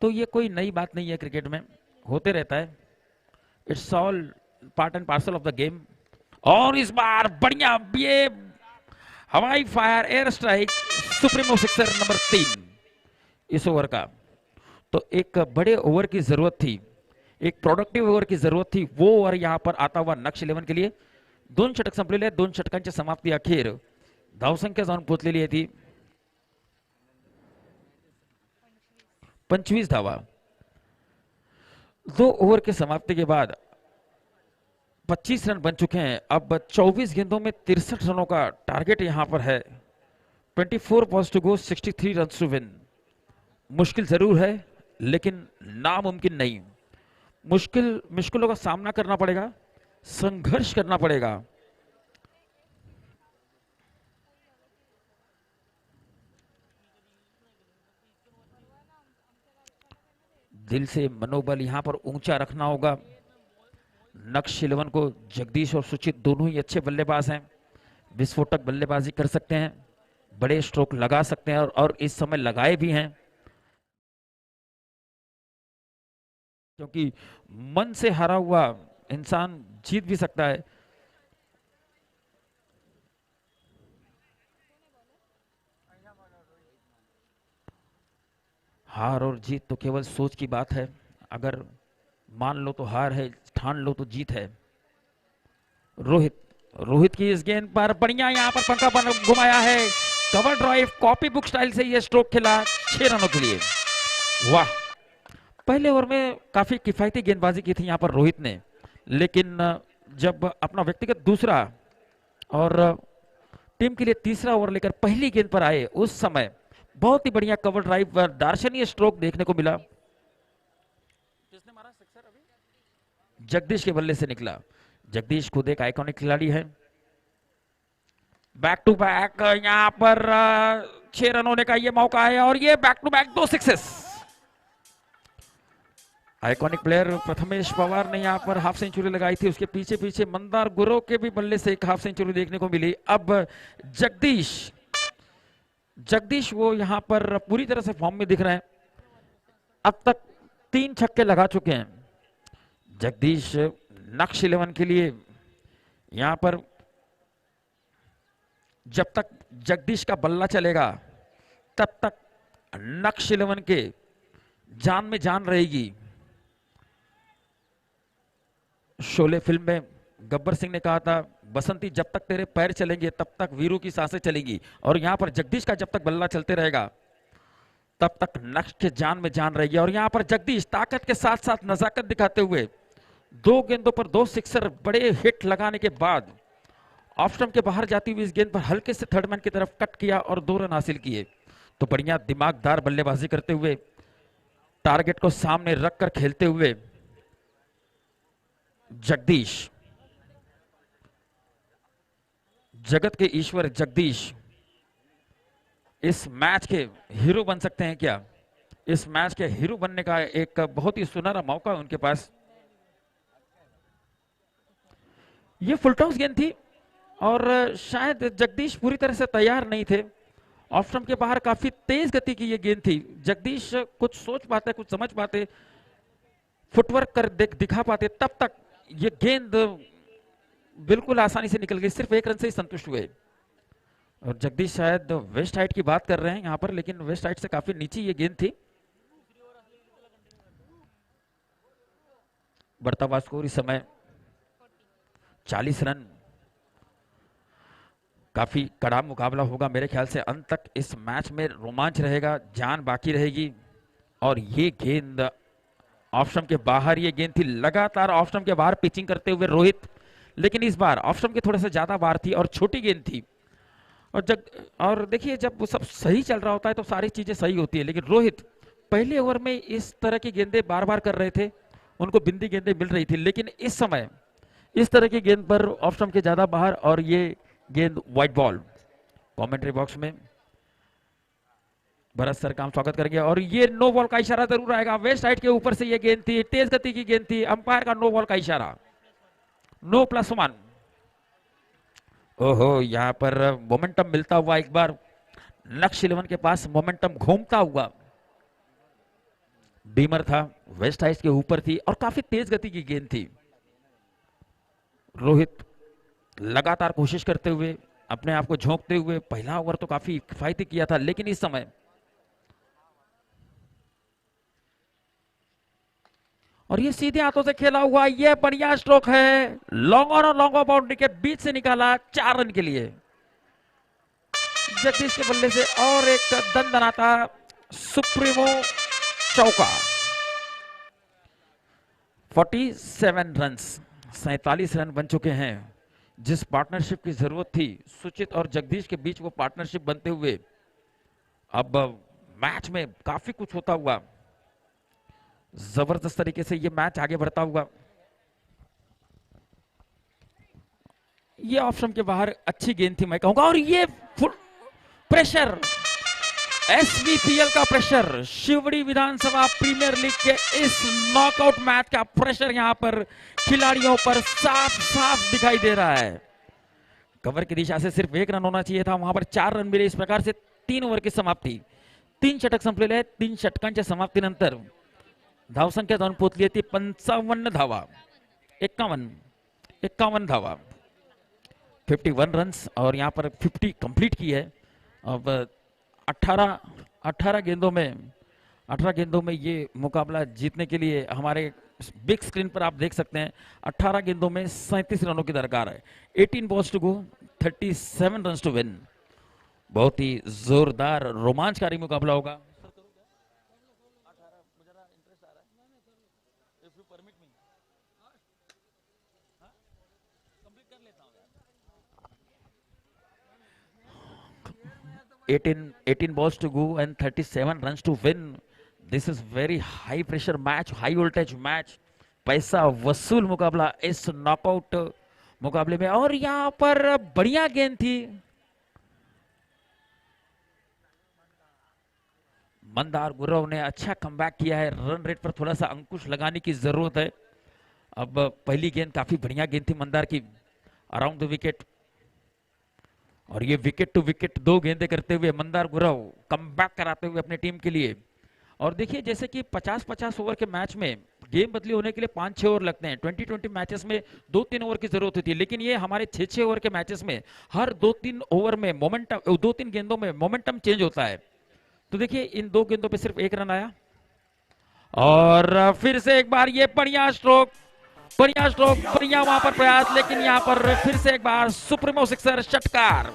तो ये कोई नई बात नहीं है, क्रिकेट में होते रहता है। It's all part and parcel of the game. और इस बार बढ़िया ये हवाई fire air strike, supremo sixer number 3 इस ओवर का। तो एक बड़े ओवर की जरूरत थी, एक प्रोडक्टिव्ह ओवर की जरूरत थी, वो ओवर यहां पर आता हुआ नक्ष 11 के लिए। 2 षटक संपलेले आहेत, 2 षटकांची समाप्ती अखेर धावसंख्या जाऊन पोहोचलेली आहे ती 25 धावा। 2 ओवर के समाप्ति के बाद 25 रन बन चुके हैं। अब 24 गेंदों में 63 रनों का टारगेट यहां पर है। 24 balls to go, 63 run to win. मुश्किल जरूर है लेकिन नामुमकिन नहीं। मुश्किलों का सामना करना पड़ेगा, संघर्ष करना पड़ेगा। दिल से मनोबल यहां पर ऊंचा रखना होगा। नक्ष 11 को जगदीश और सुचित दोनों ही अच्छे बल्लेबाज हैं, विस्फोटक बल्लेबाजी कर सकते हैं, बड़े स्ट्रोक लगा सकते हैं और इस समय लगाए भी हैं, क्योंकि मन से हारा हुआ इंसान जीत भी सकता है। हार और जीत तो केवल सोच की बात है। अगर मान लो तो हार है, ठान लो तो जीत है। रोहित की इस गेंद पर बढ़िया यहां पर पंखा घुमाया है, cover drive, copy book style से ये स्ट्रोक खेला 6 रनों के लिए। वाह, पहले ओवर में काफी किफायती गेंदबाजी की थी यहां पर रोहित ने, लेकिन जब अपना व्यक्तिगत दूसरा और टीम के लिए तीसरा ओवर लेकर पहली गेंद पर आए उस समय बहुत ही बढ़िया कवर ड्राइव, दार्शनीय स्ट्रोक देखने को मिला। किसने मारा सिक्सर अभी? जगदीश के बल्ले से निकला। जगदीश खुद एक आइकॉनिक खिलाड़ी है। बैक टू बैक यहां पर 6 रन होने का ये मौका है और ये back to back 2 sixes. Iconic player Prathamesh Pawar ने यहां पर हाफ सेंचुरी लगाई थी, उसके पीछे पीछे मंदार गुरव के भी बल्ले से एक हाफ सेंचुरी देखने को मिली। अब जगदीश वो यहां पर पूरी तरह से फॉर्म में दिख रहे हैं। अब तक 3 छक्के लगा चुके हैं जगदीश। नक्ष 11 के लिए यहां पर जब तक जगदीश का बल्ला चलेगा तब तक नक्ष 11 के जान में जान रहेगी। शोले फिल्म में गब्बर सिंह ने कहा था, बसंती जब तक तेरे पैर चलेंगे तब तक वीरू की सांसें चलेंगी, और यहां पर जगदीश का जब तक बल्ला चलते रहेगा तब तक नक्ष के जान में जान रहेगी। और यहां पर जगदीश ताकत के साथ साथ नजाकत दिखाते हुए 2 गेंदों पर 2 सिक्सर, बड़े हिट लगाने के बाद ऑफ स्टंप के बाहर जाती हुई इस गेंद पर हल्के से थर्ड मैन की तरफ कट किया और 2 रन हासिल किए। तो बढ़िया दिमागदार बल्लेबाजी करते हुए, टारगेट को सामने रखकर खेलते हुए जगदीश, जगत के ईश्वर जगदीश इस मैच के हीरो बन सकते हैं क्या? इस मैच के हीरो बनने का एक बहुत ही सुनहरा मौका उनके पास। ये फुल टॉस गेंद थी और शायद जगदीश पूरी तरह से तैयार नहीं थे। ऑफ स्टंप के बाहर काफी तेज गति की ये गेंद थी। जगदीश कुछ सोच पाते, कुछ समझ पाते, फुटवर्क कर दिखा पाते, तब तक ये गेंद बिल्कुल आसानी से निकल गई। सिर्फ 1 रन से ही संतुष्ट हुए। और जगदीश शायद वेस्ट हाइट की बात कर रहे हैं यहां पर, लेकिन वेस्ट हाइट से काफी नीचे ये गेंद थी। बढ़ता हुआ स्कोर इस समय 40 रन। काफी कड़ा मुकाबला होगा मेरे ख्याल से। अंत तक इस मैच में रोमांच रहेगा, जान बाकी रहेगी। और ये गेंद ऑफ स्टंप के बाहर, ये गेंद थी लगातार ऑफ स्टंप के बाहर पिचिंग करते हुए रोहित, लेकिन इस बार ऑफ स्टंप के थोड़े से ज्यादा बाहर थी और छोटी गेंद थी। और देखिए, जब वो सब सही चल रहा होता है तो सारी चीजें सही होती है, लेकिन रोहित पहले ओवर में इस तरह की गेंदें बार बार कर रहे थे, उनको बिंदी गेंदें मिल रही थी, लेकिन इस समय इस तरह की गेंद पर ऑफ स्टंप के ज्यादा बाहर और ये गेंद वाइट बॉल। कमेंट्री बॉक्स में भरत सर का हम स्वागत करेंगे। और ये नो बॉल का इशारा जरूर आएगा। वेस्ट साइड के ऊपर से ये गेंद थी, तेज गति की गेंद थी, अंपायर का नो बॉल का इशारा, नो +1। ओहो, यहां पर मोमेंटम मिलता हुआ एक बार लक्ष्य 11 के पास मोमेंटम घूमता हुआ। बीमर था, वेस्ट साइड के ऊपर थी और काफी तेज गति की गेंद थी। रोहित लगातार कोशिश करते हुए, अपने आप को झोंकते हुए, पहला ओवर तो काफी किफायती किया था, लेकिन इस समय और ये सीधे हाथों से खेला हुआ, ये बढ़िया स्ट्रोक है, लॉन्ग ऑन और लॉन्ग ऑफ बाउंड्री के बीच से निकाला 4 रन के लिए जगदीश के बल्ले से। और एक दनदनाता सुप्रीमो चौका। 47 रन, 47 रन बन चुके हैं। जिस पार्टनरशिप की जरूरत थी सुचित और जगदीश के बीच, वो पार्टनरशिप बनते हुए अब मैच में काफी कुछ होता हुआ, जबरदस्त तरीके से ये मैच आगे बढ़ता हुआ। ये ऑप्शन के बाहर अच्छी गेंद थी मैं कहूंगा। और ये फुल प्रेशर, एसवीपीएल का प्रेशर, शिवड़ी विधानसभा प्रीमियर लीग के इस नॉकआउट मैच का प्रेशर यहां पर खिलाड़ियों पर साफ साफ दिखाई दे रहा है। कवर की दिशा से सिर्फ 1 रन होना चाहिए था, वहां पर 4 रन मिले। इस प्रकार से 3 ओव्हर की समाप्ती, 3 षटक संपलेले आहेत। 3 षटकांच्या समाप्तीनंतर धावसंख्या जाऊन पोहोचली ती 55 धावा, 51 धावा, 51 रन्स और यहां पर 50 कंप्लीट की है। अब 18 गेंदों में ये मुकाबला जीतने के लिए हमारे बिग स्क्रीन पर आप देख सकते हैं 18 गेंदों में 37 रनों की दरकार है। 18 balls to go, 37 runs to win. बहुत ही जोरदार रोमांचकारी मुकाबला होगा। 18 balls to go and 37 runs to win. This is very high pressure match, high voltage match, पैसा वसूल मुकाबला इस नॉकआउट मुकाबले में। और यहां पर बढ़िया गेंद थी, मंदार गुरव ने अच्छा कमबैक किया है। रन रेट पर थोड़ा सा अंकुश लगाने की जरूरत है। अब पहली गेंद काफी बढ़िया गेंद थी मंदार की, अराउंड द विकेट। और ये विकेट टू विकेट 2 गेंदें करते हुए मंदार गुरव कमबैक कराते हुए अपनी टीम के लिए। और देखिए, जैसे कि 50-50 ओवर के मैच में गेम बदली होने के लिए 5-6 ओवर लगते हैं। 20-20 मैचेस में 2-3 ओवर की जरूरत होती है, लेकिन ये हमारे 6-6 ओवर के मैचेस में हर 2-3 ओवर में मोमेंटम, 2-3 गेंदों में मोमेंटम चेंज होता है। तो देखिए, इन 2 गेंदों पे सिर्फ 1 रन आया। और फिर से एक बार ये बढ़िया स्ट्रोक, बढ़िया वहां पर प्रयास, लेकिन यहां पर फिर से एक बार सुप्रीमो सिक्सर, षटकार।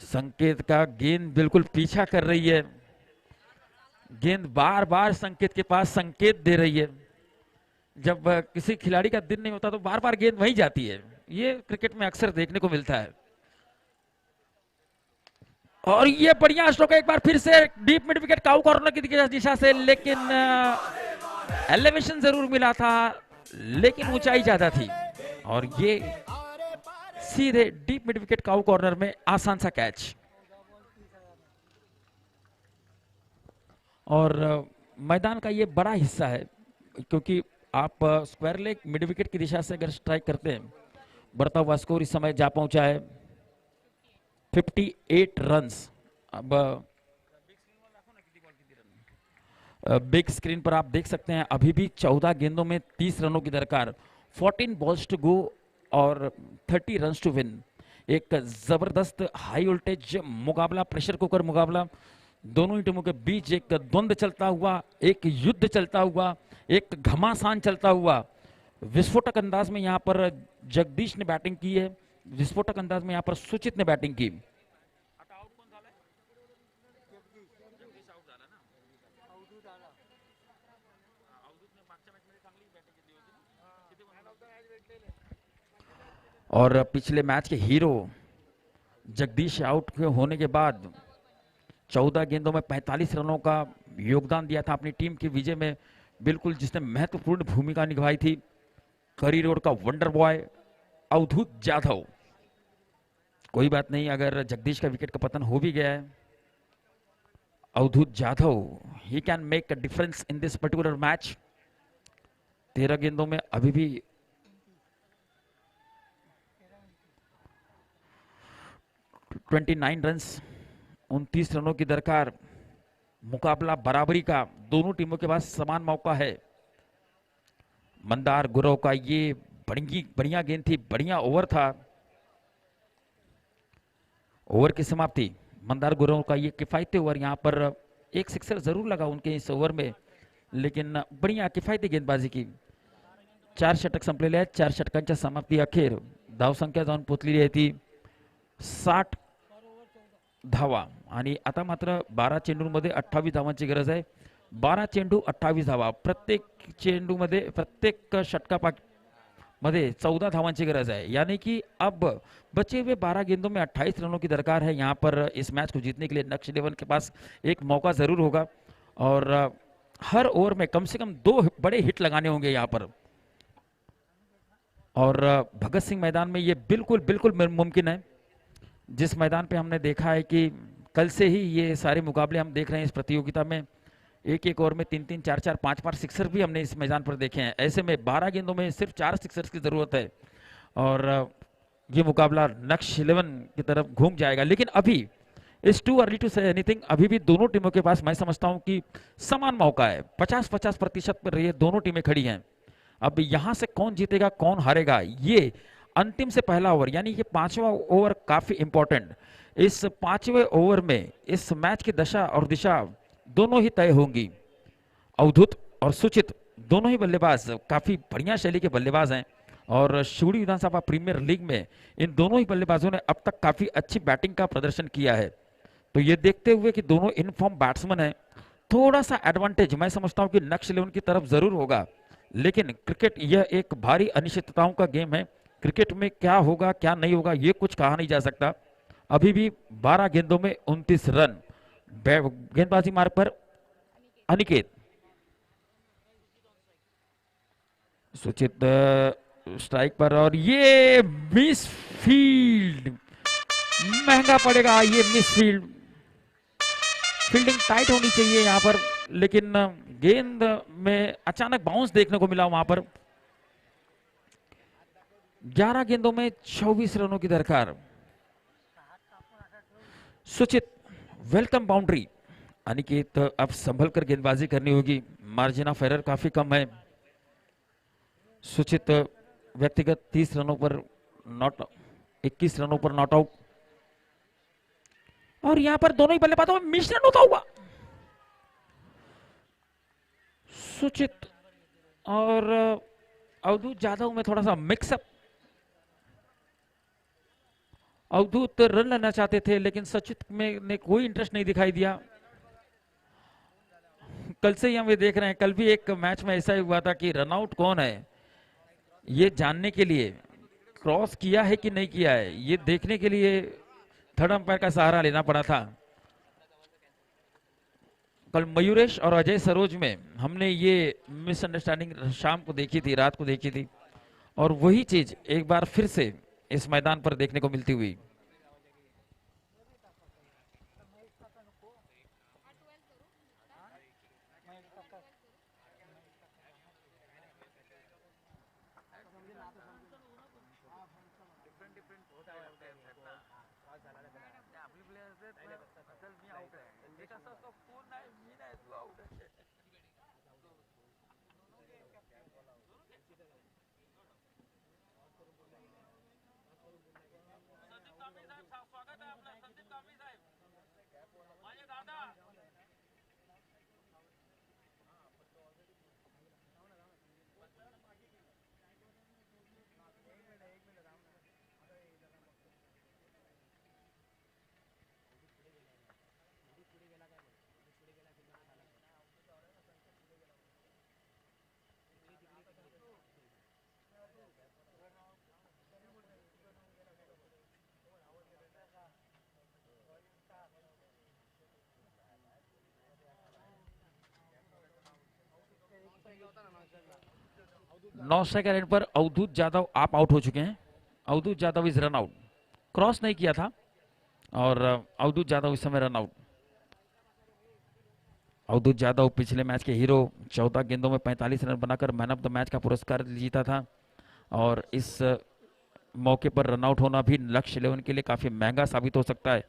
संकेत का गेंद बिल्कुल पीछा कर रही है, गेंद बार बार संकेत के पास संकेत दे रही है। जब किसी खिलाड़ी का दिन नहीं होता तो बार बार गेंद वहीं जाती है, ये क्रिकेट में अक्सर देखने को मिलता है। और ये बढ़िया स्ट्रोक, एक बार फिर से deep mid wicket, cow corner की दिशा से, लेकिन एलिवेशन जरूर मिला था, लेकिन ऊंचाई ज्यादा थी। और ये सीधे deep mid wicket cow corner में आसान सा कैच। और मैदान का ये बड़ा हिस्सा है, क्योंकि आप स्क्वायर लेग मिड विकेट की दिशा से अगर स्ट्राइक करते हैं, बढ़ता हुआ स्कोर इस समय जा पहुंचा है 58 रन्स। अब बिग स्क्रीन पर आप देख सकते हैं अभी भी 14 गेंदों में 30 रनों की दरकार, 14 बॉल्स टू गो और 30 रन्स टू विन। एक जबरदस्त हाई वोल्टेज मुकाबला, प्रेशर कुकर मुकाबला, दोनों ही टीमों के बीच एक द्वंद्व चलता हुआ, एक युद्ध चलता हुआ, एक घमासान चलता हुआ। विस्फोटक अंदाज में यहाँ पर जगदीश ने बैटिंग की है, विस्फोटक अंदाज में यहाँ पर सुचित ने बैटिंग की। और पिछले मैच के हीरो जगदीश आउट होने के बाद 14 गेंदों में 45 रनों का योगदान दिया था अपनी टीम की विजय में, बिल्कुल जिसने महत्वपूर्ण भूमिका निभाई थी। करी रोड का वंडर बॉय अवधूत जाधव। कोई बात नहीं, अगर जगदीश का विकेट का पतन हो भी गया है, Avdhoot Jadhav he can make a difference in this particular match. 13 गेंदों में अभी भी 29 रन्स, 29 रनों की दरकार। मुकाबला बराबरी का, दोनों टीमों के पास समान मौका है। मंदार गुरव का ये बढ़िया गेंद थी, बढ़िया ओवर था। ओवर की समाप्ति, मंदार गुरव का ये किफायती ओवर। यहाँ पर एक सिक्सर जरूर लगा उनके इस ओवर में, लेकिन बढ़िया किफायती गेंदबाजी की। 4 षटक संपलेले आहेत, 4 षटकांच्या समाप्ती अखेर धावसंख्या जाऊन पोचलेली आहे ती 60 धावा। आणि आता मात्र 12 चेंडूंमध्ये 28 धावांची गरज आहे। 12 चेंडू 28 धावा, प्रत्येक चेंडूमध्ये, प्रत्येक षटकामध्ये 14 धावांची गरज है। यानी कि अब बचे हुए 12 गेंदों में 28 रनों की दरकार है। यहाँ पर इस मैच को जीतने के लिए नक्श 11 के पास एक मौका जरूर होगा और हर ओवर में कम से कम 2 बड़े हिट लगाने होंगे यहाँ पर। और भगत सिंह मैदान में ये बिल्कुल बिल्कुल मुमकिन है, जिस मैदान पे हमने देखा है कि कल से ही ये सारे मुकाबले हम देख रहे हैं इस प्रतियोगिता में, एक ओवर में 3-3, 4-4, 5-5 सिक्सर भी हमने इस मैदान पर देखे हैं। ऐसे में 12 गेंदों में सिर्फ 4 सिक्सर्स की जरूरत है और ये मुकाबला नक्श 11 की तरफ घूम जाएगा। लेकिन अभी it's too early to say anything. अभी भी दोनों टीमों के पास मैं समझता हूं कि समान मौका है, 50-50% पर ये दोनों टीमें खड़ी हैं। अब यहां से कौन जीतेगा कौन हारेगा, ये अंतिम से पहला ओवर यानी कि 5वां ओवर काफी इंपॉर्टेंट। इस 5वें ओवर में इस मैच की दशा और दिशा दोनों ही तय होंगी। अवधूत और सुचित दोनों ही बल्लेबाज काफी बढ़िया शैली के बल्लेबाज हैं और शिवड़ी विधानसभा प्रीमियर लीग में इन दोनों ही बल्लेबाजों ने अब तक काफी अच्छी बैटिंग का प्रदर्शन किया है। तो ये देखते हुए कि दोनों इनफॉर्म बैट्समैन हैं, थोड़ा सा एडवांटेज मैं समझता हूं कि नक्श 11 की तरफ जरूर होगा। लेकिन क्रिकेट यह एक भारी अनिश्चितताओं का गेम है। क्रिकेट में क्या होगा क्या नहीं होगा ये कुछ कहा नहीं जा सकता। अभी भी 12 गेंदों में 29 रन। गेंदबाजी मार्ग पर अनिकेत, सुचित स्ट्राइक पर और ये मिस फील्ड, महंगा पड़ेगा ये मिस फील्ड। फील्डिंग टाइट होनी चाहिए यहां पर, लेकिन गेंद में अचानक बाउंस देखने को मिला वहां पर। 11 गेंदों में 24 रनों की दरकार। सुचित वेलकम बाउंड्री। अनिकेत अब संभल कर गेंदबाजी करनी होगी, मार्जिन ऑफ एरर काफी कम है। सुचित व्यक्तिगत 30 रनों पर 21 रनों पर नॉट आउट और यहां पर दोनों ही बल्लेबाजों में मिश्रण होता हुआ सुचित और अवधूत जाधव में थोड़ा सा मिक्सअप। अवधूत रन लेना चाहते थे लेकिन सचित में ने कोई इंटरेस्ट नहीं दिखाई दिया। कल से ही हम ये देख रहे हैं, कल भी एक मैच में ऐसा ही हुआ था कि रनआउट कौन है ये जानने के लिए, क्रॉस किया है कि नहीं किया है ये देखने के लिए थर्ड अंपायर का सहारा लेना पड़ा था। कल मयूरेश और अजय सरोज में हमने ये मिसअंडरस्टैंडिंग शाम को देखी थी, रात को देखी थी और वही चीज एक बार फिर से इस मैदान पर देखने को मिलती हुई। 9 रन पर अवधूत जाधव आप आउट हो चुके हैं। Avdhoot Jadhav is run out, cross नहीं किया था और अवधूत जाधव इस समय रन आउट। अवधूत जाधव पिछले मैच के हीरो, 14 गेंदों में 45 रन बनाकर मैन ऑफ द मैच का पुरस्कार जीता था और इस मौके पर रन आउट होना भी लक्ष्य 11 के लिए काफी महंगा साबित हो सकता है,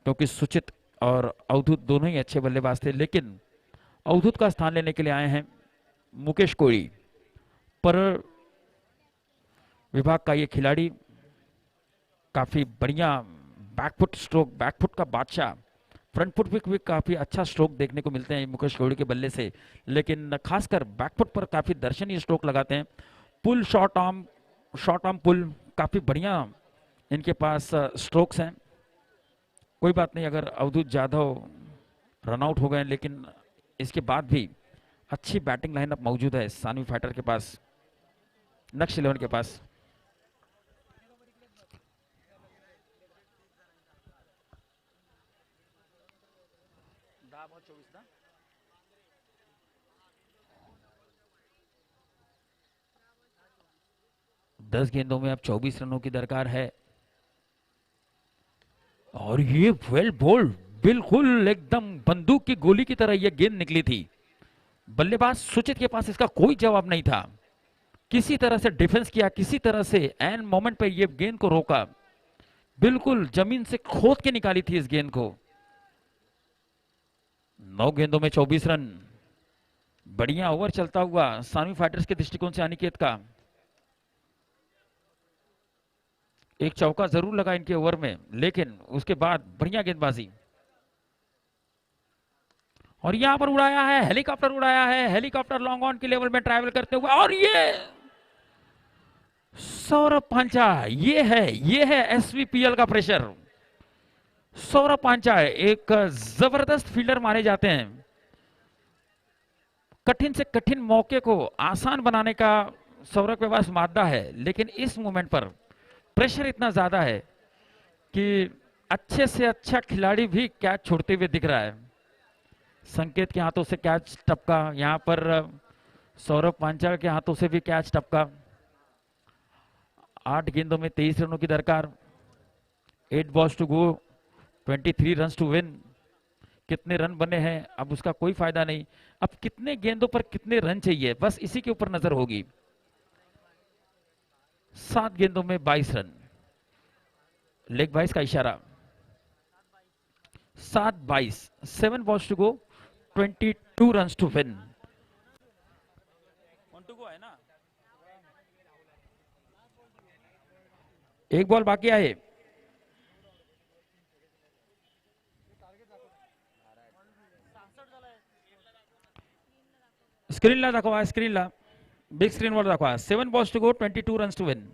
क्योंकि सुचित और अवधूत दोनों ही अच्छे बल्लेबाज थे, लेकिन अवधूत का स्थान लेने के लिए आए हैं मुकेश कोहली। पर विभाग का ये खिलाड़ी काफी बढ़िया बैकफुट स्ट्रोक, बैकफुट का बादशाह, फ्रंट फुट भी काफी अच्छा स्ट्रोक देखने को मिलते हैं मुकेश कोहली के बल्ले से, लेकिन खासकर बैकफुट पर काफी दर्शनीय स्ट्रोक लगाते हैं। पुल शॉर्ट आर्म पुल, काफी बढ़िया इनके पास स्ट्रोक्स हैं। कोई बात नहीं अगर अवधूत जाधव रन आउट हो गए, लेकिन इसके बाद भी अच्छी बैटिंग लाइनअप मौजूद है सानवी फाइटर के पास, नक्श 11 के पास। दस गेंदों में अब 24 रनों की दरकार है और ये वेल बोल्ड, बिल्कुल एकदम बंदूक की गोली की तरह यह गेंद निकली थी। बल्लेबाज सुचित के पास इसका कोई जवाब नहीं था, किसी तरह से डिफेंस किया, किसी तरह से एंड मोमेंट पे ये गेंद को रोका, बिल्कुल जमीन से खोद के निकाली थी इस गेंद को। 9 गेंदों में 24 रन, बढ़िया ओवर चलता हुआ सानवी फाइटर्स के दृष्टिकोण से अनिकेत का। एक चौका जरूर लगा इनके ओवर में, लेकिन उसके बाद बढ़िया गेंदबाजी और यहां पर उड़ाया है, हेलीकॉप्टर उड़ाया है, हेलीकॉप्टर लॉन्ग ऑन के लेवल में ट्रैवल करते हुए, और ये सौरभ पांचाल, ये है एसवीपीएल का प्रेशर। सौरभ पांचाल एक जबरदस्त फील्डर माने जाते हैं, कठिन से कठिन मौके को आसान बनाने का सौरभ के पास मादा है, लेकिन इस मोमेंट पर प्रेशर इतना ज्यादा है कि अच्छे से अच्छा खिलाड़ी भी कैच छोड़ते हुए दिख रहा है। संकेत के हाथों से कैच टपका, यहां पर सौरभ पांचाल के हाथों से भी कैच टपका। 8 गेंदों में 23 रनों की दरकार, 8 balls to go, 23 runs to win. कितने रन बने हैं अब उसका कोई फायदा नहीं, अब कितने गेंदों पर कितने रन चाहिए बस इसी के ऊपर नजर होगी। 7 गेंदों में 22 रन, लेग 22 का इशारा, 7-22, 7 balls to go, 22 runs to win. है ना, एक बॉल बाकी आहे। स्क्रीनला दाखवा, स्क्रीनला बिग स्क्रीनवर दाखवा। 7 balls to go, 22 runs to win.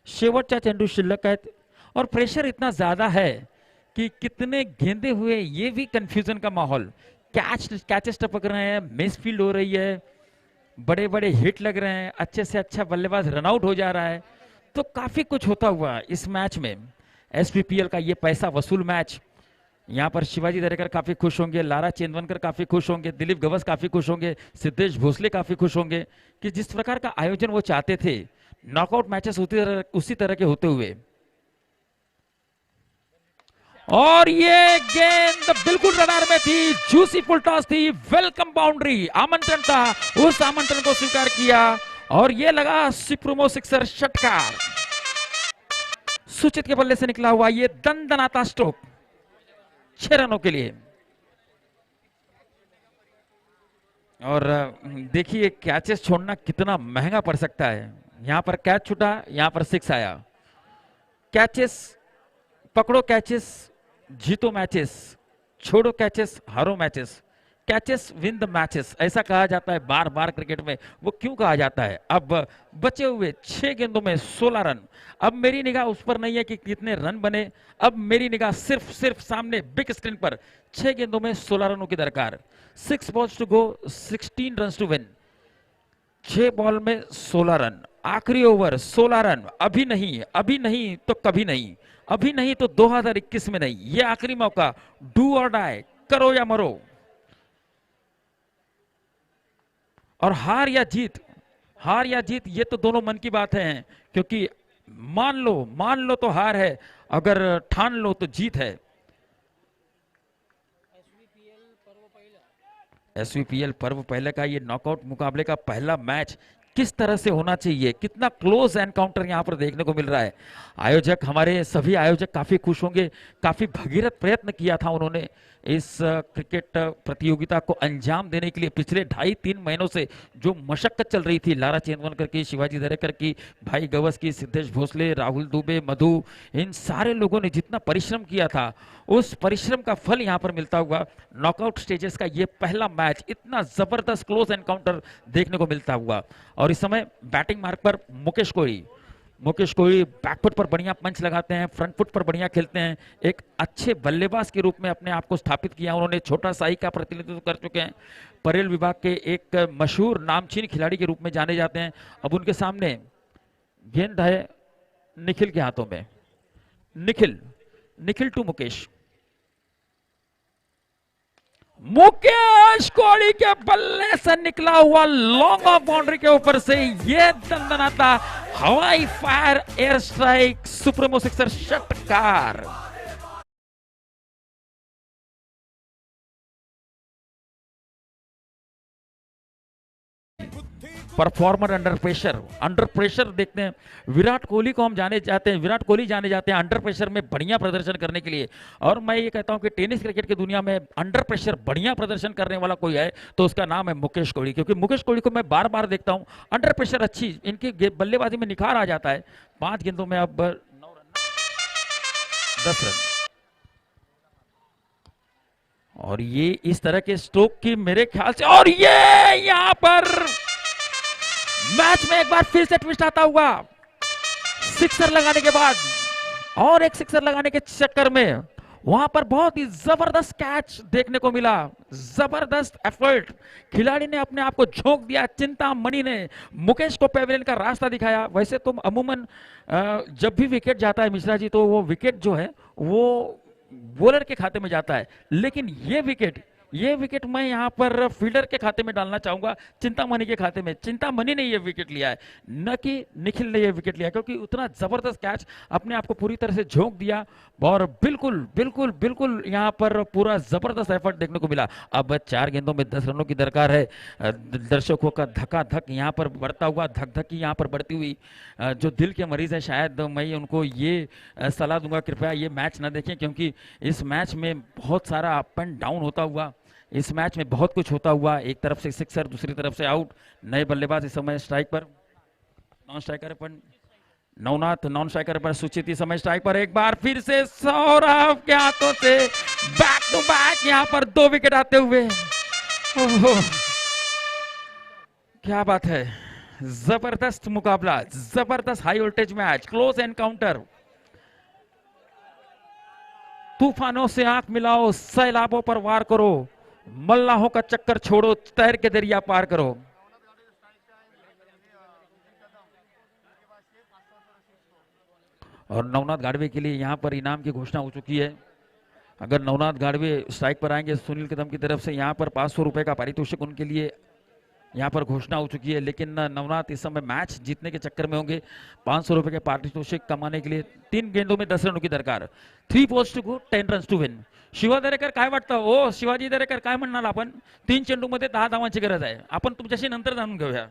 शेवटच्या चेंडू शिल्लक आहेत और प्रेशर इतना ज्यादा है कि कितने गेंदे हुए ये भी कंफ्यूजन का माहौल। कैचेस टपक रहे हैं, मिस फील्ड हो रही है, बड़े बड़े हिट लग रहे हैं, अच्छे से अच्छा बल्लेबाज रन आउट हो जा रहा है, तो काफी कुछ होता हुआ इस मैच में। एसपीपीएल का ये पैसा वसूल मैच, यहाँ पर शिवाजी दरेकर काफी खुश होंगे, लारा चेंदवनकर काफी खुश होंगे, दिलीप गवस काफी खुश होंगे, सिद्धेश भोसले काफी खुश होंगे कि जिस प्रकार का आयोजन वो चाहते थे, नॉकआउट मैचेस उसी तरह के होते हुए। और ये गेंद बिल्कुल रडार में थी, जूसी फुल टॉस थी, वेलकम बाउंड्री, आमंत्रण था, उस आमंत्रण को स्वीकार किया और ये लगा सुप्रीमो सिक्सर षटकार। सुचित के बल्ले से निकला हुआ ये दनदनाता स्ट्रोक 6 रनों के लिए। और देखिए कैचेस छोड़ना कितना महंगा पड़ सकता है। यहां पर कैच छूटा, यहां पर 6 आया। कैचेस पकड़ो, कैचेस जीतो मैचेस, छोड़ो कैचेस, हारो matches, catches win the matches, ऐसा कहा जाता है बार बार क्रिकेट में। वो क्यों कहा जाता है? अब बचे हुए 6 गेंदों में 16 रन। अब मेरी निगाह उस पर नहीं है कि कितने रन बने, अब मेरी निगाह सिर्फ सामने बिग स्क्रीन पर 6 गेंदों में 16 रनों की दरकार। 6 balls to go, 16 run to win. 6 ball में 16 रन, आखिरी ओवर 16 रन। अभी नहीं, अभी नहीं तो कभी नहीं, अभी नहीं तो 2021 में नहीं। ये आखिरी मौका, डू और डाई, करो या मरो। और हार या जीत ये तो दोनों मन की बात है, क्योंकि मान लो तो हार है, अगर ठान लो तो जीत है। एसवीपीएल पर्व पहले का ये नॉकआउट मुकाबले का पहला मैच किस तरह से होना चाहिए, कितना क्लोज एनकाउंटर यहां पर देखने को मिल रहा है। आयोजक, हमारे सभी आयोजक काफी खुश होंगे, काफी भगीरथ प्रयत्न किया था उन्होंने इस क्रिकेट प्रतियोगिता को अंजाम देने के लिए। पिछले 2.5-3 महीनों से जो मशक्कत चल रही थी, लारा चेंदवलकर की, शिवाजी दरेकर की, भाई गवस की, सिद्धेश भोसले, राहुल दुबे, मधु, इन सारे लोगों ने जितना परिश्रम किया था, उस परिश्रम का फल यहां पर मिलता हुआ नॉकआउट स्टेजेस का ये पहला मैच, इतना जबरदस्त क्लोज एनकाउंटर देखने को मिलता हुआ। और इस समय बैटिंग मार्ग पर मुकेश कोहली बैकफुट पर बढ़िया पंच लगाते हैं, फ्रंट फुट पर बढ़िया खेलते हैं, एक अच्छे बल्लेबाज के रूप में अपने आप को स्थापित किया उन्होंने। छोटा साई का प्रतिनिधित्व कर चुके हैं, परेल विभाग के एक मशहूर नामचीन खिलाड़ी के रूप में जाने जाते हैं। अब उनके सामने गेंद है निखिल के हाथों में। निखिल टू मुकेश कोहली के बल्ले से निकला हुआ लॉन्ग ऑफ बाउंड्री के ऊपर से ये दंदनाता हवाई fire air strike supremo sixer षटकार। परफॉर्मर अंडर प्रेशर देखते हैं विराट कोहली को हम जाने जाते हैं अंडर प्रेशर में बढ़िया प्रदर्शन करने के लिए। और मैं ये कहता हूं कि टेनिस क्रिकेट की दुनिया में अंडर प्रेशर बढ़िया प्रदर्शन करने वाला कोई है तो उसका नाम है मुकेश कोहली, क्योंकि मुकेश कोहली को मैं बार बार देखता हूं अंडर प्रेशर अच्छी इनकी बल्लेबाजी में निखार आ जाता है। 5 गेंदों में अब 10 रन। और ये इस तरह के स्ट्रोक की मेरे ख्याल से, और ये यहां पर मैच में एक बार फिर से ट्विस्ट आता हुआ, सिक्सर लगाने के बाद और एक सिक्सर लगाने के चक्कर में वहां पर बहुत ही जबरदस्त कैच देखने को मिला, जबरदस्त एफर्ट, खिलाड़ी ने अपने आप को झोंक दिया। चिंतामणि ने मुकेश को पेविलियन का रास्ता दिखाया। वैसे तो अमूमन जब भी विकेट जाता है मिश्रा जी, तो वो विकेट जो है वो बॉलर के खाते में जाता है, लेकिन ये विकेट मैं यहां पर फील्डर के खाते में डालना चाहूंगा, चिंतामणि के खाते में। चिंतामणि ने ये विकेट लिया है, न कि निखिल ने ये विकेट लिया, क्योंकि उतना जबरदस्त कैच अपने आप को पूरी तरह से झोंक दिया और बिल्कुल यहां पर पूरा जबरदस्त एफर्ट देखने को मिला। अब 4 गेंदों में 10 रनों की दरकार है। दर्शकों का धक यहां पर बढ़ता हुआ, धक यहां पर बढ़ती हुई, जो दिल के मरीज है शायद मैं उनको ये सलाह दूंगा कृपया ये मैच न देखें, क्योंकि इस मैच में बहुत सारा अप एंड डाउन होता हुआ, इस मैच में बहुत कुछ होता हुआ। एक तरफ से सिक्सर, दूसरी तरफ से आउट। नए बल्लेबाज इस समय स्ट्राइक पर, नॉन स्ट्राइकर पर नवनाथ, नॉन स्ट्राइकर पर सुचित इस समय स्ट्राइक पर। एक बार फिर से सौरभ के हाथों से बैक टू बैक यहां पर 2 विकेट आते हुए। क्या बात है, जबरदस्त मुकाबला, जबरदस्त high voltage match, close encounter. तूफानों से आंख मिलाओ, सैलाबों पर वार करो, मल्लाहों का चक्कर छोड़ो, तैर के दरिया पार करो। और नवनाथ गाड़वे के लिए यहां पर इनाम की घोषणा हो चुकी है। अगर नवनाथ गाड़वे स्ट्राइक पर आएंगे सुनील कदम की तरफ से, यहां पर 500 रुपए का पारितोषिक उनके लिए यहां पर घोषणा हो चुकी है। लेकिन नवनाथ इस समय मैच जीतने के चक्कर में होंगे। 500 रुपए के पारितोषिक कमाने के लिए 3 गेंदों में 10 रनों की दरकार। 3 balls to go, 10 runs to win. Shiva Darekar काय वाटतं? ओ शिवाजी दरेकर काय म्हणणार आपण? 3 चेंडूमध्ये 10 धावांची गरज आहे. आपण तुमच्याशी नंतर जाणून घेऊया.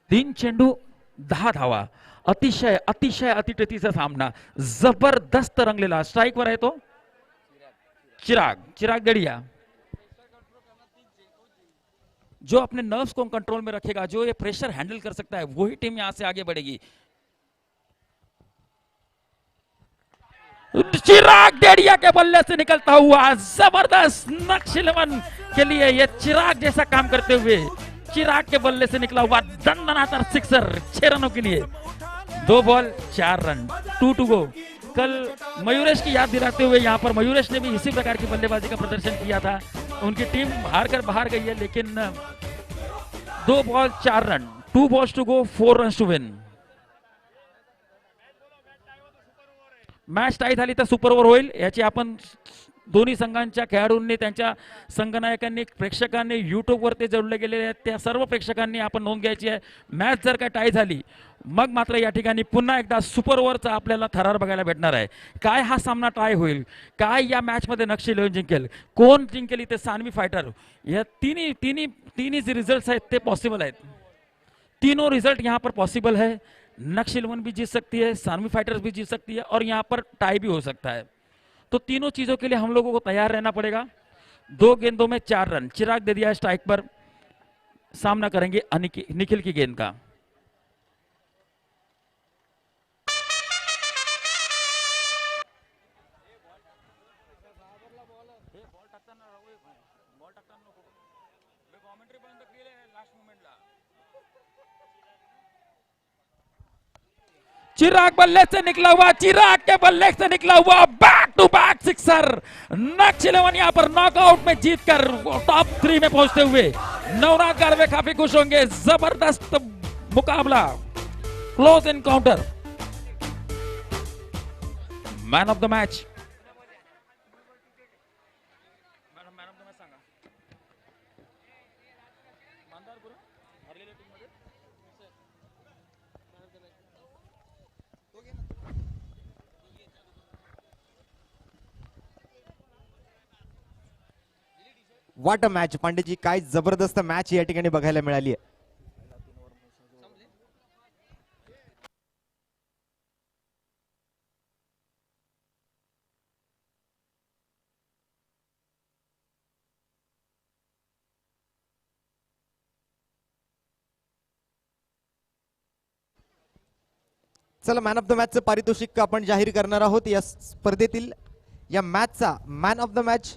3 चेंडू 10 धावा, अतिशय अतिटतीचा सामना, जबरदस्त रंगलेला। स्ट्राइक वर आहे तो चिराग गडिया, जो अपने नर्व्स को कंट्रोल में रखेगा, जो ये प्रेशर हैंडल कर सकता है, वही टीम यहां से आगे बढ़ेगी। चिराग डेडिया के बल्ले से निकलता हुआ जबरदस्त नक्श 11 के लिए ये चिराग जैसा काम करते हुए चिराग के बल्ले से निकला हुआ दंदनातर सिक्सर 6 रनों के लिए। 2 बॉल 4 रन, 2 टू गो। कल मयूरेश की याद दिलाते हुए यहाँ पर मयूरेश ने भी इसी प्रकार की बल्लेबाजी का प्रदर्शन किया था। उनकी टीम हार कर बाहर गई है, लेकिन 2 ball 4 run, 2 balls to go, 4 runs to win। Match tie झाली तर सुपर ओव्हर होईल, याची आपण दोन्ही संघांच्या खेळाडूंनी, त्यांच्या संघनायकांनी, प्रेक्षकांनी, युट्यूबवर ते जोडले गेलेले आहेत त्या सर्व प्रेक्षकांनी आपण नोंद घ्यायची आहे। मॅच जर का टाय झाली मग मात्र या ठिकाणी पुन्हा एकदा सुपर ओव्हरचा आपल्याला थरार बघायला भेटणार आहे। काय हा सामना टाय होईल, काय या मॅच मध्ये नक्ष 11 जिंकेल, कोण जिंकेल इथे सानवी फायटर, या तिन्ही जे रिझल्ट आहेत ते पॉसिबल आहेत। तीनों रिजल्ट यहाँ पर पॉसिबल है। नक्श 11 भी जीत सकती है, सानवी फाइटर्स भी जीत सकती है और यहाँ पर टाई भी हो सकता है। तो तीनों चीजों के लिए हम लोगों को तैयार रहना पड़ेगा। 2 गेंदों में 4 रन, चिराग दे दिया स्ट्राइक पर, सामना करेंगे निखिल की गेंद का। चिराग बल्ले से निकला हुआ, चिराग के बल्ले से निकला हुआ बैक टू बैक सिक्सर। नक्श 11 यहाँ पर नॉकआउट में जीतकर टॉप 3 में पहुंचते हुए नवनाथ गारवे काफी खुश होंगे। जबरदस्त मुकाबला, close encounter. Man of the match what a match Pandeji, काय जबरदस्त मॅच या ठिकाणी बघायला मिळाली आहे। चला, मॅन ऑफ द मॅचचं पारितोषिक आपण जाहीर करणार आहोत। या स्पर्धेतील या मॅचचा मॅन ऑफ द मॅच